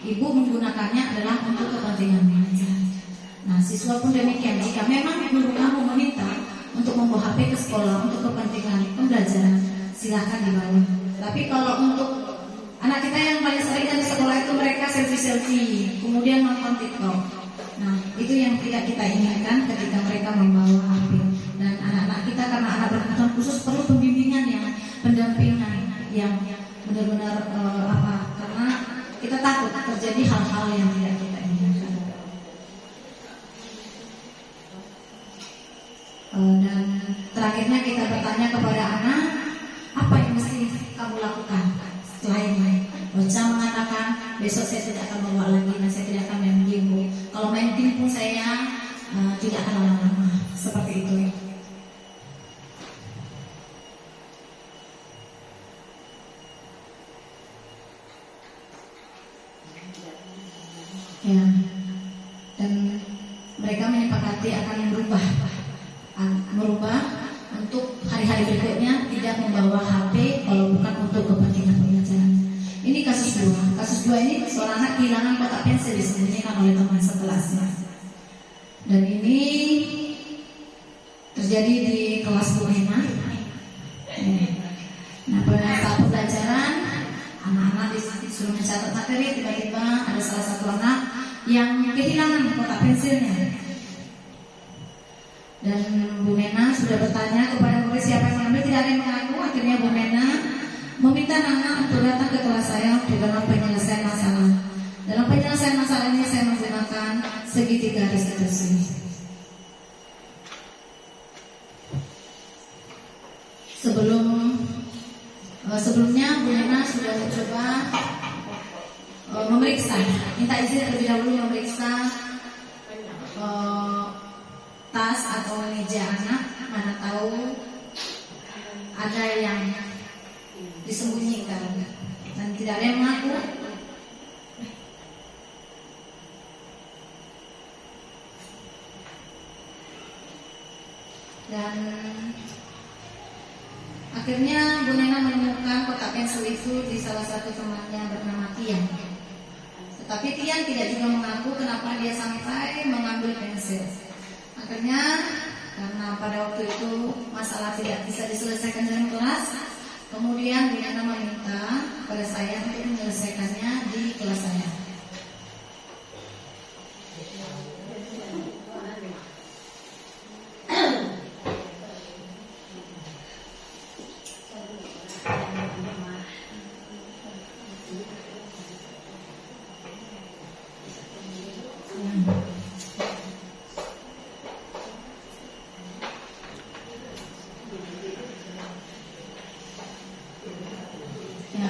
ibu menggunakannya adalah untuk kepentingan mengajar. Nah, siswa pun demikian. Jika memang guru kamu meminta untuk membawa HP ke sekolah untuk kepentingan pembelajaran, silahkan dibawa. Tapi kalau untuk anak kita yang paling sering di sekolah itu mereka selfie, kemudian nonton TikTok. Nah, itu yang tidak kita inginkan ketika mereka membawa HP. Dan anak-anak kita karena anak berkebutuhan khusus perlu pembimbingan yang pendampingan yang benar-benar karena kita takut terjadi hal-hal yang tidak kita inginkan. Dan terakhirnya kita bertanya kepada anak, apa yang mesti kamu lakukan setelah ini? Bocah mengatakan, besok saya tidak akan membawa lagi, dan saya tidak akan main game. Kalau main game pun saya tidak akan lama-lama. Seperti itu. Ya, dan mereka menyepakati akan merubah untuk hari-hari berikutnya tidak membawa HP kalau bukan untuk kepentingan pembelajaran. Ini kasus 2. Kasus 2 ini seorang anak kehilangan kotak pensil disembunyikan oleh teman sekelasnya. Dan ini terjadi di kelas Bu Hena. Nah, pada saat pembelajaran anak-anak disuruh mencatat materi, tiba-tiba ada salah satu anak yang kehilangan kotak pensilnya. Dan Bu Nena sudah bertanya kepada murid siapa yang mengambil, tidak ada yang mengaku. Akhirnya Bu Nena meminta Nana untuk datang ke kelas saya di dalam penyelesaian masalah. Dalam penyelesaian masalah ini saya menggunakan segitiga restitusi. Sebelumnya Bu Nena sudah mencoba memeriksa, minta izin terlebih dahulu memeriksa tas atau meja anak, mana tahu ada yang disembunyikan, dan tidak ada yang mengaku. Dan akhirnya Bu Nena menemukan kotak pensil itu di salah satu temannya bernama Tian. Tetapi Tian tidak juga mengaku kenapa dia sampai mengambil pensil. Akhirnya karena pada waktu itu masalah tidak bisa diselesaikan dalam kelas, kemudian Bu Nena meminta pada saya untuk menyelesaikannya di kelas saya.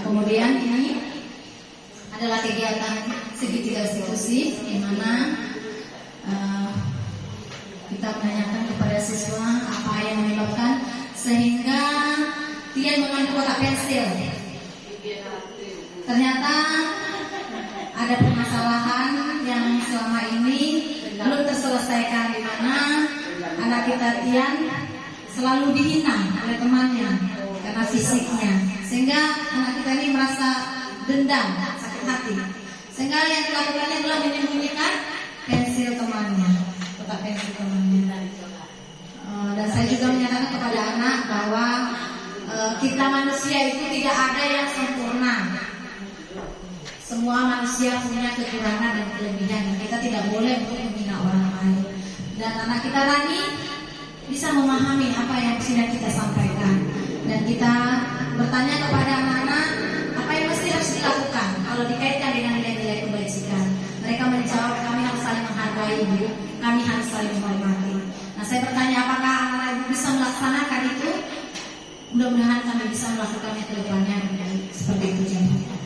Kemudian ini adalah kegiatan segitiga restitusi di mana kita menanyakan kepada siswa apa yang menyebabkan sehingga Tian mengambil kotak pensil. Ternyata ada permasalahan yang selama ini belum terselesaikan, di mana anak kita Tian selalu dihina oleh temannya karena fisiknya, sehingga anak kita ini merasa dendam, sakit hati, sehingga yang dilakukannya adalah menyembunyikan pensil temannya, kotak pensil temannya. Dan saya juga menyatakan kepada anak bahwa kita manusia itu tidak ada yang sempurna. Semua manusia punya kekurangan dan kelebihan, dan kita tidak boleh untuk menghina orang lain. Dan anak kita Rani bisa memahami apa yang sudah kita sampaikan, dan kita bertanya kepada anak-anak apa yang mesti harus dilakukan kalau dikaitkan dengan nilai-nilai kebajikan. Mereka menjawab, kami harus saling menghargai ibu, kami harus saling menghormati. Nah, saya bertanya apakah anak-anak ibu bisa melaksanakan itu? Mudah-mudahan kami bisa melakukannya ke depannya. Seperti itu jawabannya.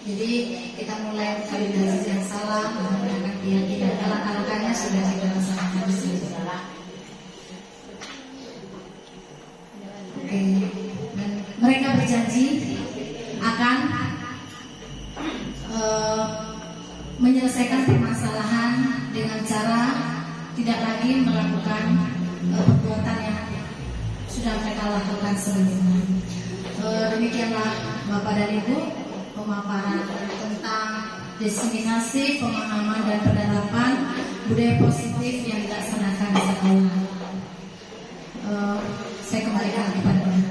Jadi kita mulai validasi yang salah, menggunakan keyakinan langkah-langkahnya sudah kita laksanakan di sini. Oke. Dan mereka berjanji akan menyelesaikan permasalahan dengan cara tidak lagi melakukan perbuatan yang sudah mereka lakukan sebelumnya. Demikianlah Bapak dan Ibu pemaparan tentang diseminasi pemahaman dan penerapan budaya positif yang dilaksanakan di sekolah. Saya kembalikan kepada Anda.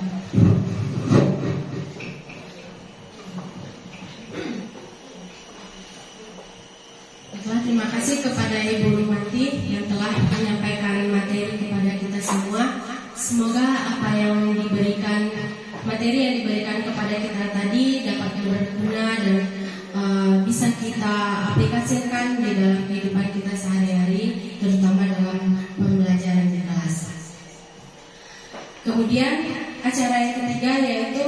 Terima kasih kepada Ibu Rumati yang telah menyampaikan materi kepada kita semua. Semoga apa yang diberikan, materi yang diberikan kepada kita tadi dapat berguna dan bisa kita aplikasikan di dalam kehidupan kita sehari-hari, terutama dalam pembelajaran di kelas. Kemudian acara yang ketiga yaitu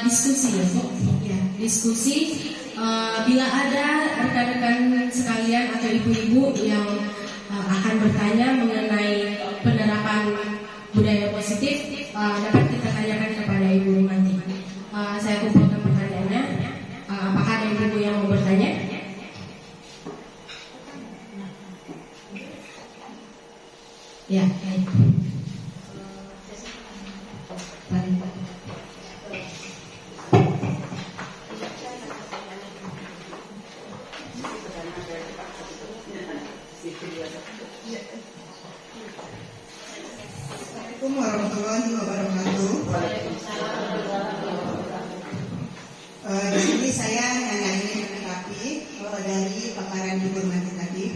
diskusi, ya Bu. Ya, diskusi. Bila ada rekan-rekan sekalian atau ibu-ibu yang akan bertanya mengenai penerapan budaya positif, dapat kita tanyakan kepada Ibu Rumati. Saya kumpulkan pertanyaannya. Apakah ada ibu-ibu yang mau bertanya? Ya, baik. Assalamualaikum warahmatullahi wabarakatuh. Di sini saya hanya ingin menanggapi dari paparan Ibu Rumati tadi.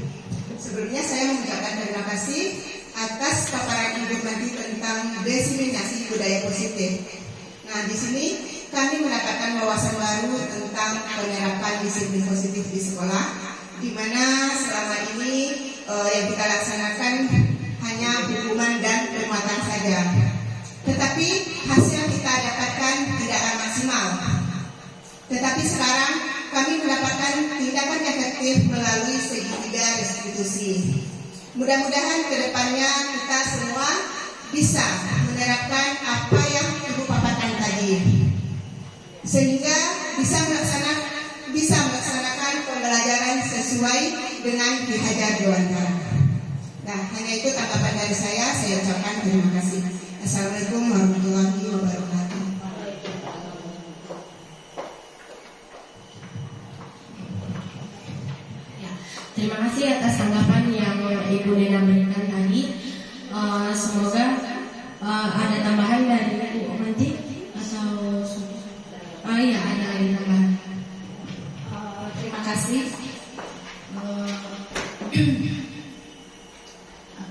Sebelumnya saya mengucapkan terima kasih atas paparan Ibu Rumati tentang diseminasi budaya positif. Nah, di sini kami mendapatkan wawasan baru tentang penerapan disiplin positif di sekolah, di mana selama ini yang kita laksanakan hanya hukuman dan penguatan saja. Tetapi hasil yang kita dapatkan tidaklah maksimal. Tetapi sekarang kami mendapatkan tindakan efektif melalui segitiga restitusi. Mudah-mudahan ke depannya kita semua bisa menerapkan apa yang Ibu paparkan tadi, sehingga bisa melaksanakan pembelajaran sesuai dengan Ki Hajar Dewantara. Nah, hanya itu tanggapan dari saya ucapkan terima kasih. Assalamualaikum warahmatullahi wabarakatuh. Ya, terima kasih atas tanggapan yang Ibu Nena berikan tadi. Semoga ada tambahan dari Ibu nanti atau iya ada lagi tambahan. Terima kasih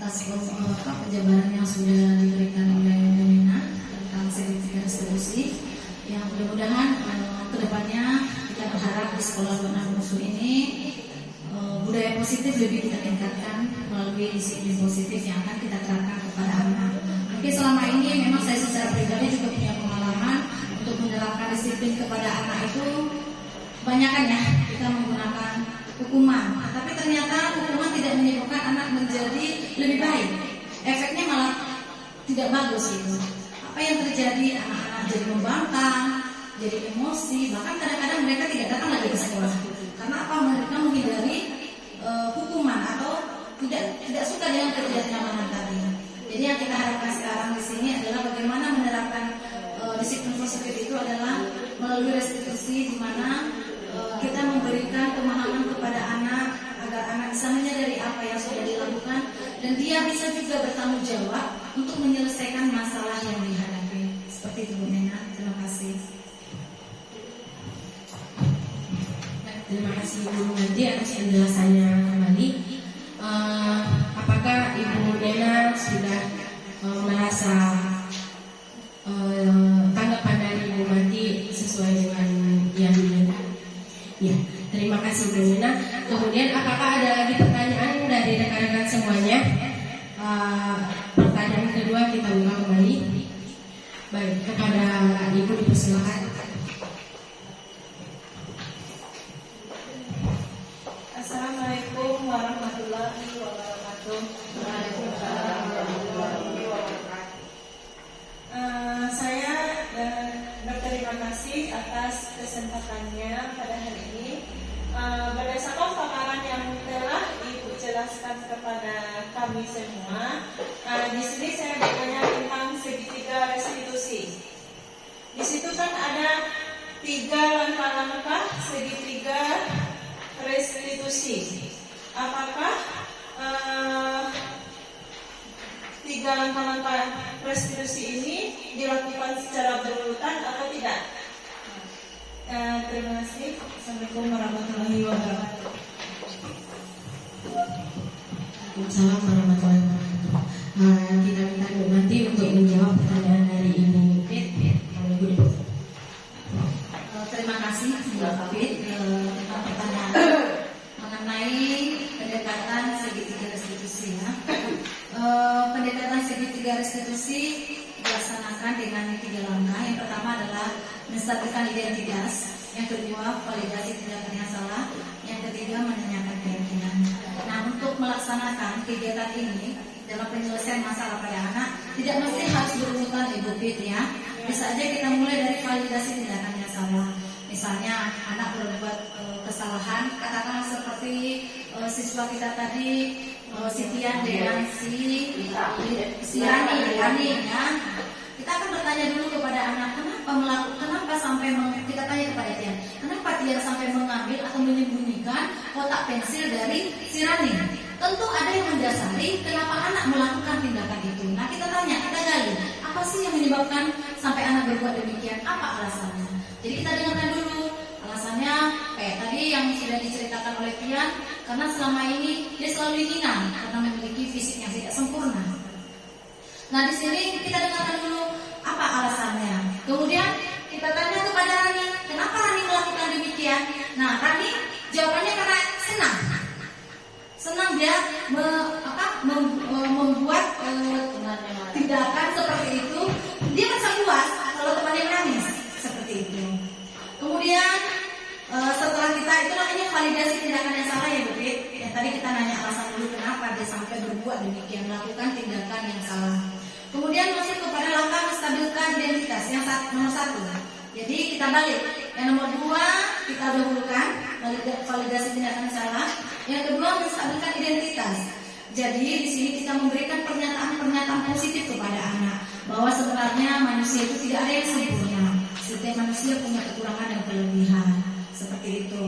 atas penjabaran yang sudah diberikan oleh Nena tentang segitiga restitusi. Yang mudah-mudahan kedepannya kita berharap di sekolah Bunda Musuh ini budaya positif lebih kita tingkatkan melalui disiplin positif yang akan kita terapkan kepada anak. Mungkin selama ini memang saya secara pribadi juga punya pengalaman untuk menerapkan disiplin kepada anak itu kebanyakan ya kita menggunakan hukuman. Tapi ternyata hukuman tidak menyebabkan anak menjadi lebih baik. Efeknya malah tidak bagus gitu. Apa yang terjadi, anak-anak jadi membangkang, jadi emosi, bahkan kadang-kadang mereka tidak datang lagi ke sekolah. Karena apa? Mereka menghindari hukuman atau tidak suka dengan ketidaknyamanan tadi. Jadi yang kita harapkan sekarang di sini adalah bagaimana menerapkan disiplin positif itu adalah melalui restitusi, di mana kita memberikan pemahaman kepada anak agar anak bisa menyadari apa yang sudah dilakukan dan dia bisa juga bertanggung jawab untuk menyelesaikan masalah yang dihadapi. Seperti itu Bu Nena. Terima kasih. Terima kasih Ibu Nanti atas penjelasannya kembali. Apakah Ibu Nena sudah merasa tanggapan dari Ibu Nanti sesuai dengan yang didengar? Ya, terima kasih Bu Nena. Kemudian apakah ada lagi pertanyaan dari rekan-rekan semuanya? Pertanyaan kedua kita buka kembali. Baik, kepada Ibu dipersilakan. Assalamualaikum warahmatullahi wabarakatuh. Waalaikumsalam warahmatullahi wabarakatuh. Saya berterima kasih atas kesempatannya pada hari ini. Berdasarkan jelaskan kepada kami semua. Di sini saya bertanya tentang segitiga restitusi. Di situ kan ada 3 langkah-langkah segitiga restitusi. Apakah 3 langkah-langkah restitusi ini dilakukan secara berurutan atau tidak? Terima kasih. Assalamualaikum warahmatullahi wabarakatuh. Assalamualaikum warahmatullahi wabarakatuh. Kita minta Ibu nanti untuk menjawab pertanyaan dari Ibu Pit. Terima kasih Mbak Pit tentang pertanyaan mengenai pendekatan segitiga restitusi ya. Pendekatan segitiga restitusi dilaksanakan dengan 3 langkah. Yang pertama adalah menstabilkan identitas, yang kedua validasi tindakan yang salah, yang ketiga menanyakan keyakinan. Nah, untuk melaksanakan kegiatan ini dalam penyelesaian masalah pada anak tidak mesti harus berurutan Ibu Pit ya. Bisa aja kita mulai dari validasi tindakan yang salah. Misalnya anak berbuat kesalahan, katakanlah seperti siswa kita tadi Sitian dengan si Yani ya. Kita akan bertanya dulu kepada anak, kenapa sampai kita tanya kepada dia, kenapa dia sampai mengambil atau menyembunyikan kotak pensil dari si Rani? Tentu ada yang mendasari kenapa anak melakukan tindakan itu. Nah, kita tanya, kita gali, apa sih yang menyebabkan sampai anak berbuat demikian? Apa alasannya? Jadi kita dengarkan dulu alasannya. Kayak tadi yang sudah diceritakan oleh Pian, karena selama ini dia selalu dihina karena memiliki fisik yang tidak sempurna. Nah, di sini kita dengarkan dulu apa alasannya. Kemudian kita tanya kepada Rani, kenapa Rani melakukan demikian? Nah, Rani jawabannya karena senang dia membuat tindakan seperti itu. Dia merasa puas kalau temannya menangis seperti itu. Kemudian setelah kita itu namanya validasi tindakan yang salah ya Bu Pit. Yang tadi kita nanya alasan dulu kenapa dia sampai berbuat demikian, melakukan tindakan yang salah. Kemudian masuk kepada langkah menstabilkan identitas yang nomor 1. Jadi kita balik. Yang nomor 2 kita dahulukan validasi tindakan yang salah. Yang kedua menstabilkan identitas. Jadi di sini kita memberikan pernyataan positif kepada anak bahwa sebenarnya manusia itu tidak ada yang sempurna. Setiap manusia punya kekurangan dan kelebihan. Seperti itu.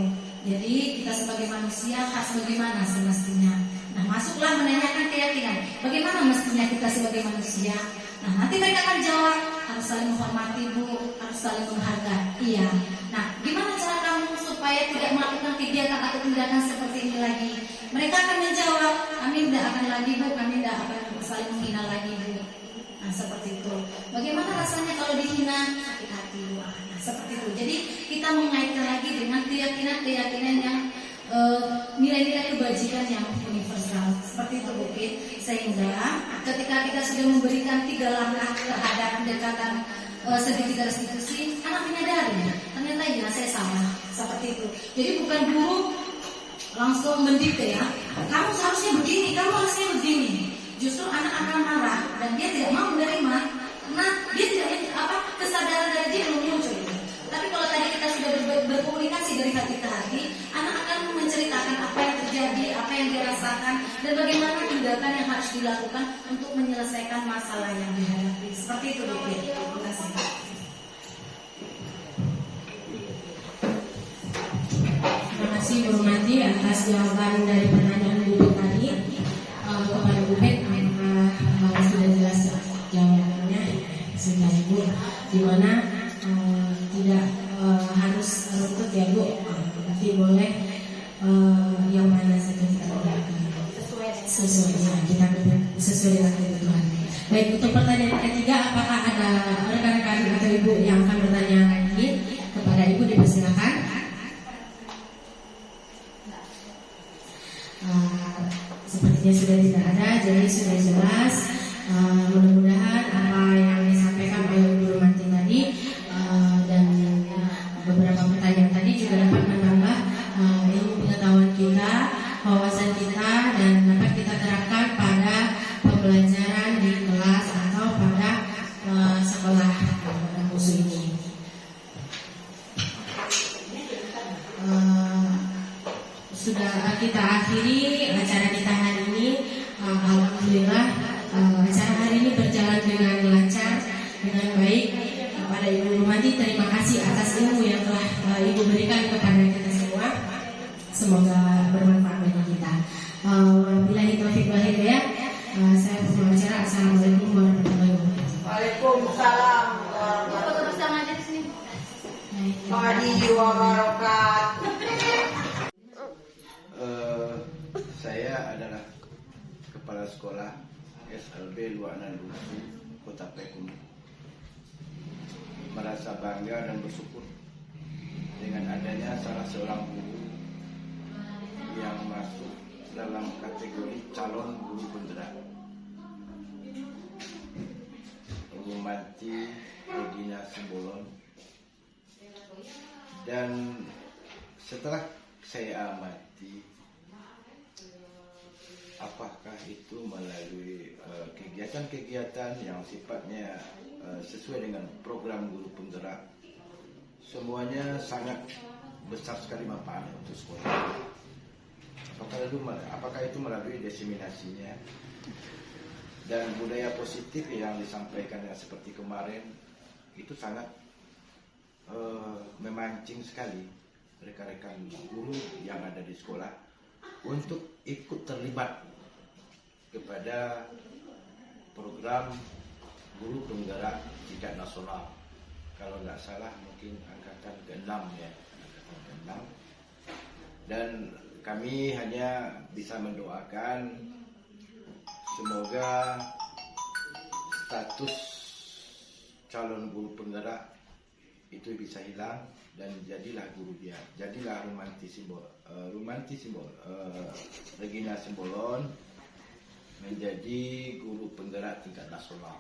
Jadi kita sebagai manusia harus bagaimana semestinya. Nah, masuklah menanyakan keyakinan. Bagaimana mestinya kita sebagai manusia? Nah, nanti mereka akan jawab, harus saling menghormati Bu, harus saling menghargai. Iya. Nah, gimana cara kamu supaya tidak melakukan kegiatan atau tindakan seperti ini lagi? Mereka akan menjawab, kami tidak akan lagi Bu, kami tidak akan saling menghina lagi Bu. Nah, seperti itu. Bagaimana rasanya kalau dihina? Sakit hati Bu. Nah, seperti itu. Jadi kita mengaitkan lagi dengan keyakinan yang nilai-nilai kebajikan yang universal. Seperti itu Bu Pit. Sehingga ketika kita sudah memberikan 3 langkah terhadap pendekatan segitiga restitusi, anak menyadari ternyata ya saya salah. Seperti itu. Jadi bukan guru langsung mendikte ya, kamu seharusnya begini, kamu harusnya begini. Justru anak akan marah dan dia tidak mau menerima karena dia tidak kesadaran dari dia belum muncul. Tapi kalau tadi kita sudah berkomunikasi dari hati ke hati, anak akan menceritakan apa yang terjadi, apa yang dirasakan, dan bagaimana tindakan yang harus dilakukan untuk menyelesaikan masalah yang dihadapi. Seperti itu Bu Pit. Terima kasih. Terima kasih Bu Mati atas jawaban dari pertanyaan Bu Pit tadi. Kepada Bu Pit, sudah jelas jawabannya sudah Ibu, dimana tidak harus runtut ya Bu, tapi boleh yang mana saja kita lakukan sesuai kita sesuai dengan kebutuhan. Baik, untuk pertanyaan ketiga, apakah ada rekan-rekan atau Ibu yang akan bertanya lagi kepada Ibu? Dipersilakan. Sepertinya sudah tidak ada, jadi sudah jelas. Mudah-mudahan apa yang disampaikan oleh Ibu Romanti tadi dan beberapa pertanyaan tadi juga dapat menambah ilmu pengetahuan kita, wawasan kita, dan dapat kita terapkan pada pembelajaran di kelas atau pada sekolah pada khusus ini. sudah kita akhiri acara kita hari ini. Alhamdulillah acara hari ini berjalan dengan lancar, dengan baik. Kepada Ibu Rumati, terima kasih atas ilmu yang telah Ibu berikan kepada kita semua. Semoga bermanfaat bagi kita. Wabillahi taufiq wal hidayah. Saya berbicara. Assalamualaikum warahmatullahi wabarakatuh. Waalaikumsalam warahmatullahi wabarakatuh. Saya adalah kepala sekolah SLB Luaknan Bunsu, Kota Payakumbuh. Merasa bangga dan bersyukur dengan adanya salah seorang guru yang masuk dalam kategori calon guru penggerak, Ibu Mati Regina Simbolon. Dan setelah saya amati apakah itu melalui kegiatan-kegiatan yang sifatnya sesuai dengan program guru penggerak, semuanya sangat besar sekali manfaatnya untuk sekolah. Apakah itu melalui diseminasinya dan budaya positif yang disampaikan seperti kemarin, itu sangat memancing sekali rekan-rekan guru yang ada di sekolah untuk ikut terlibat kepada program guru penggerak tingkat nasional. Kalau nggak salah mungkin angkatan ke-6 ya, angkatan ke-6. Dan kami hanya bisa mendoakan semoga status calon guru penggerak itu bisa hilang dan jadilah guru dia, jadilah Regina Simbolon menjadi guru penggerak tingkat nasional.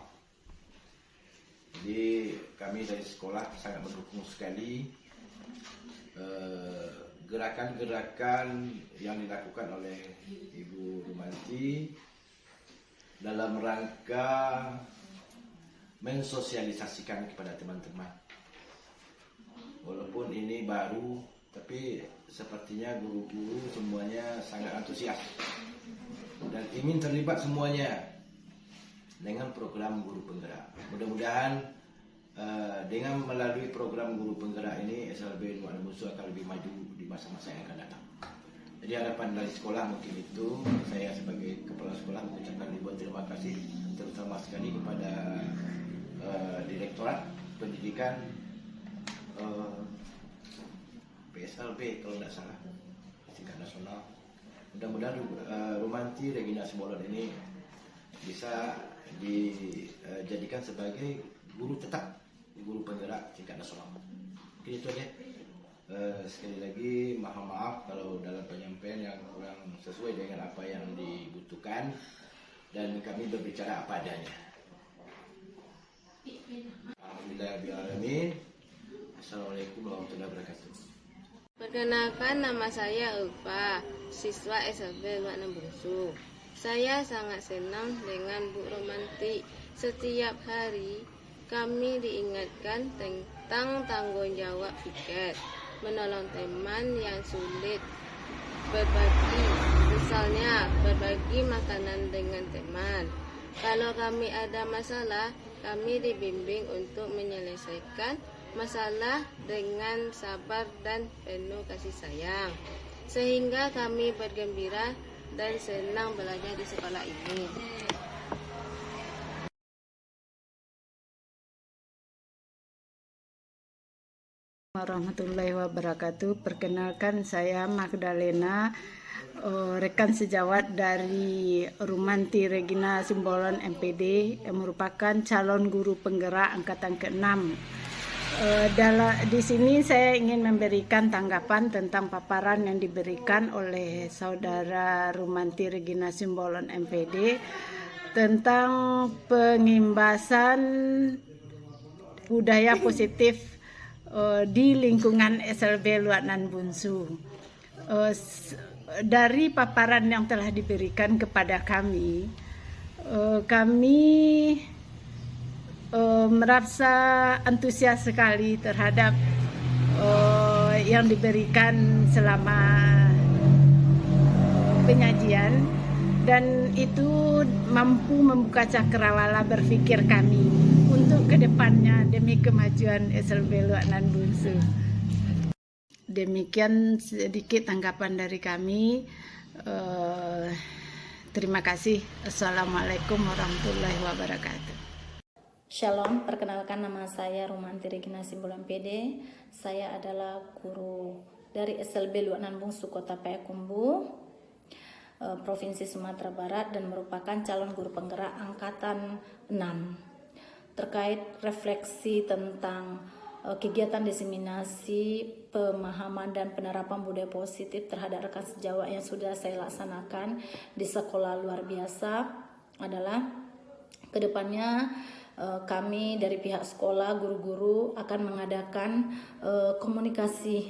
Jadi kami dari sekolah sangat mendukung sekali gerakan-gerakan yang dilakukan oleh Ibu Rumanti dalam rangka mensosialisasikan kepada teman-teman. Walaupun ini baru, tapi sepertinya guru-guru semuanya sangat antusias dan ingin terlibat semuanya dengan program guru penggerak. Mudah-mudahan dengan melalui program guru penggerak ini SLB Luaknan Bunsu akan lebih maju di masa-masa yang akan datang. Jadi harapan dari sekolah mungkin itu, saya sebagai kepala sekolah mengucapkan ribuan terima kasih terutama sekali kepada Direktorat Pendidikan PSLB kalau tidak salah tingkat nasional. Mudah-mudahan Rumanti Regina Simbolon ini bisa dijadikan sebagai guru tetap, guru penggerak tingkat nasional. Mungkin itu aja. Sekali lagi mohon maaf kalau dalam penyampaian yang kurang sesuai dengan apa yang dibutuhkan, dan kami berbicara apa adanya. Alhamdulillahirrahmanirrahim. Assalamualaikum warahmatullahi wabarakatuh. Perkenalkan, nama saya Ulfa, siswa SLB Luaknan Bunsu. Saya sangat senang dengan Bu Rumanti. Setiap hari kami diingatkan tentang tanggung jawab piket, menolong teman yang sulit, berbagi, misalnya berbagi makanan dengan teman. Kalau kami ada masalah, kami dibimbing untuk menyelesaikan masalah dengan sabar dan penuh kasih sayang, sehingga kami bergembira dan senang belajar di sekolah ini. Warahmatullahi wabarakatuh. Perkenalkan, saya Magdalena, rekan sejawat dari Rumanti Regina Simbolon MPD, yang merupakan calon guru penggerak angkatan ke-6. Di sini saya ingin memberikan tanggapan tentang paparan yang diberikan oleh saudara Rumanti Regina Simbolon MPD tentang pengimbasan budaya positif di lingkungan SLB Luaknan Bunsu. Dari paparan yang telah diberikan kepada kami, merasa antusias sekali terhadap yang diberikan selama penyajian, dan itu mampu membuka cakrawala berpikir kami untuk kedepannya demi kemajuan SLB Luaknan Bungsu. Demikian sedikit tanggapan dari kami. Terima kasih. Assalamualaikum warahmatullahi wabarakatuh. Shalom, perkenalkan nama saya Rumanti Regina Simbolon PD. Saya adalah guru dari SLB Luaknan Bungsu Kota Payakumbuh, Provinsi Sumatera Barat, dan merupakan calon guru penggerak angkatan 6. Terkait refleksi tentang kegiatan diseminasi pemahaman dan penerapan budaya positif terhadap rekan sejawat yang sudah saya laksanakan di sekolah luar biasa adalah kedepannya kami dari pihak sekolah, guru-guru akan mengadakan komunikasi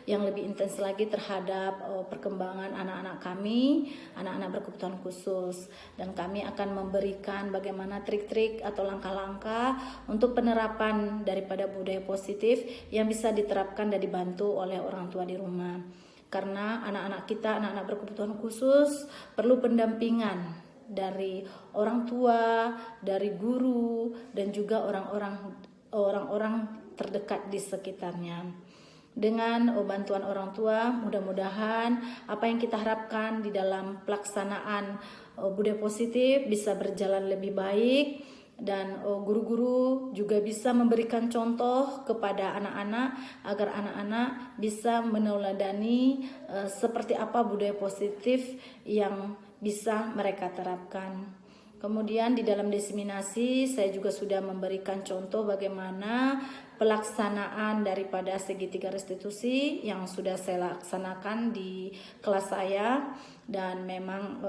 yang lebih intens lagi terhadap perkembangan anak-anak kami, anak-anak berkebutuhan khusus, dan kami akan memberikan bagaimana trik-trik atau langkah-langkah untuk penerapan daripada budaya positif yang bisa diterapkan dan dibantu oleh orang tua di rumah. Karena anak-anak kita, anak-anak berkebutuhan khusus perlu pendampingan dari orang tua, dari guru, dan juga orang-orang terdekat di sekitarnya. Dengan bantuan orang tua, mudah-mudahan apa yang kita harapkan di dalam pelaksanaan budaya positif bisa berjalan lebih baik, dan guru-guru juga bisa memberikan contoh kepada anak-anak agar anak-anak bisa meneladani seperti apa budaya positif yang bisa mereka terapkan. Kemudian di dalam diseminasi saya juga sudah memberikan contoh bagaimana pelaksanaan daripada segitiga restitusi yang sudah saya laksanakan di kelas saya, dan memang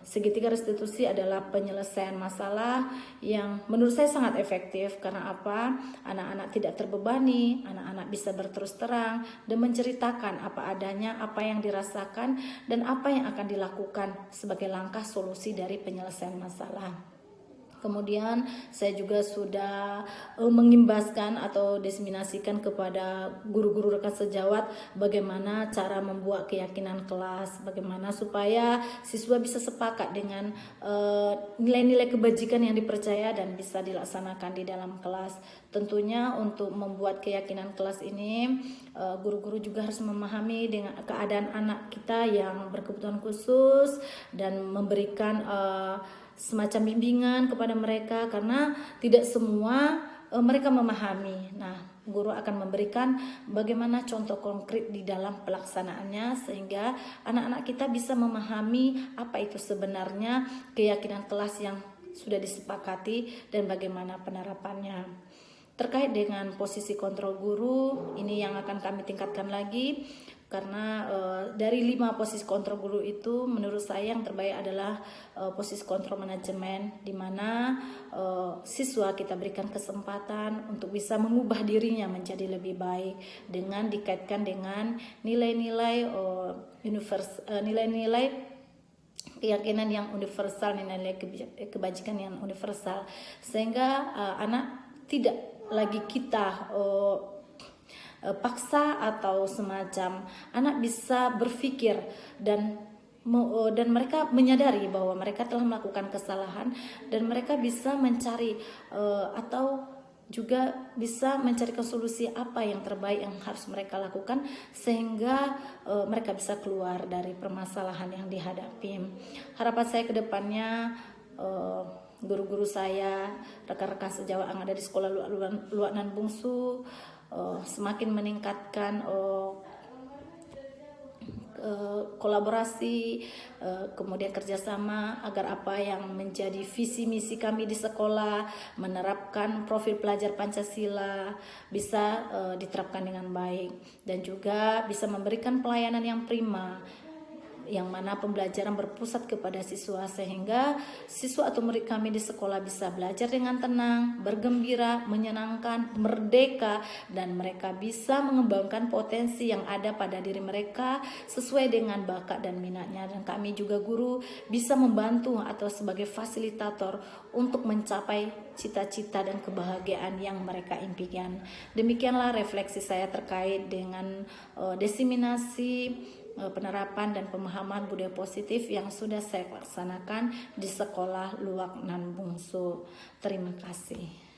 segitiga restitusi adalah penyelesaian masalah yang menurut saya sangat efektif. Karena apa? Anak-anak tidak terbebani, anak-anak bisa berterus terang dan menceritakan apa adanya, apa yang dirasakan, dan apa yang akan dilakukan sebagai langkah solusi dari penyelesaian masalah. Kemudian saya juga sudah mengimbaskan atau diseminasikan kepada guru-guru rekan sejawat bagaimana cara membuat keyakinan kelas, bagaimana supaya siswa bisa sepakat dengan nilai-nilai kebajikan yang dipercaya dan bisa dilaksanakan di dalam kelas. Tentunya untuk membuat keyakinan kelas ini, guru-guru juga harus memahami dengan keadaan anak kita yang berkebutuhan khusus dan memberikan semacam bimbingan kepada mereka, karena tidak semua mereka memahami. Nah, guru akan memberikan bagaimana contoh konkret di dalam pelaksanaannya sehingga anak-anak kita bisa memahami apa itu sebenarnya keyakinan kelas yang sudah disepakati dan bagaimana penerapannya. Terkait dengan posisi kontrol guru, ini yang akan kami tingkatkan lagi, karena dari 5 posisi kontrol guru itu menurut saya yang terbaik adalah posisi kontrol manajemen, di mana siswa kita berikan kesempatan untuk bisa mengubah dirinya menjadi lebih baik dengan dikaitkan dengan nilai-nilai nilai-nilai keyakinan yang universal, nilai kebajikan yang universal, sehingga anak tidak lagi kita paksa atau semacam, anak bisa berpikir dan mereka menyadari bahwa mereka telah melakukan kesalahan dan mereka bisa mencari atau juga bisa mencarikan solusi apa yang terbaik yang harus mereka lakukan sehingga mereka bisa keluar dari permasalahan yang dihadapi. Harapan saya ke depannya, guru-guru saya, rekan-rekan sejawat yang ada di sekolah Luaknan Bungsu semakin meningkatkan kolaborasi, kemudian kerjasama agar apa yang menjadi visi misi kami di sekolah, menerapkan profil pelajar Pancasila bisa diterapkan dengan baik, dan juga bisa memberikan pelayanan yang prima, yang mana pembelajaran berpusat kepada siswa sehingga siswa atau murid kami di sekolah bisa belajar dengan tenang, bergembira, menyenangkan, merdeka, dan mereka bisa mengembangkan potensi yang ada pada diri mereka sesuai dengan bakat dan minatnya. Dan kami juga guru bisa membantu atau sebagai fasilitator untuk mencapai cita-cita dan kebahagiaan yang mereka impikan. Demikianlah refleksi saya terkait dengan diseminasi penerapan dan pemahaman budaya positif yang sudah saya laksanakan di sekolah Luak Nan Bungsu. Terima kasih.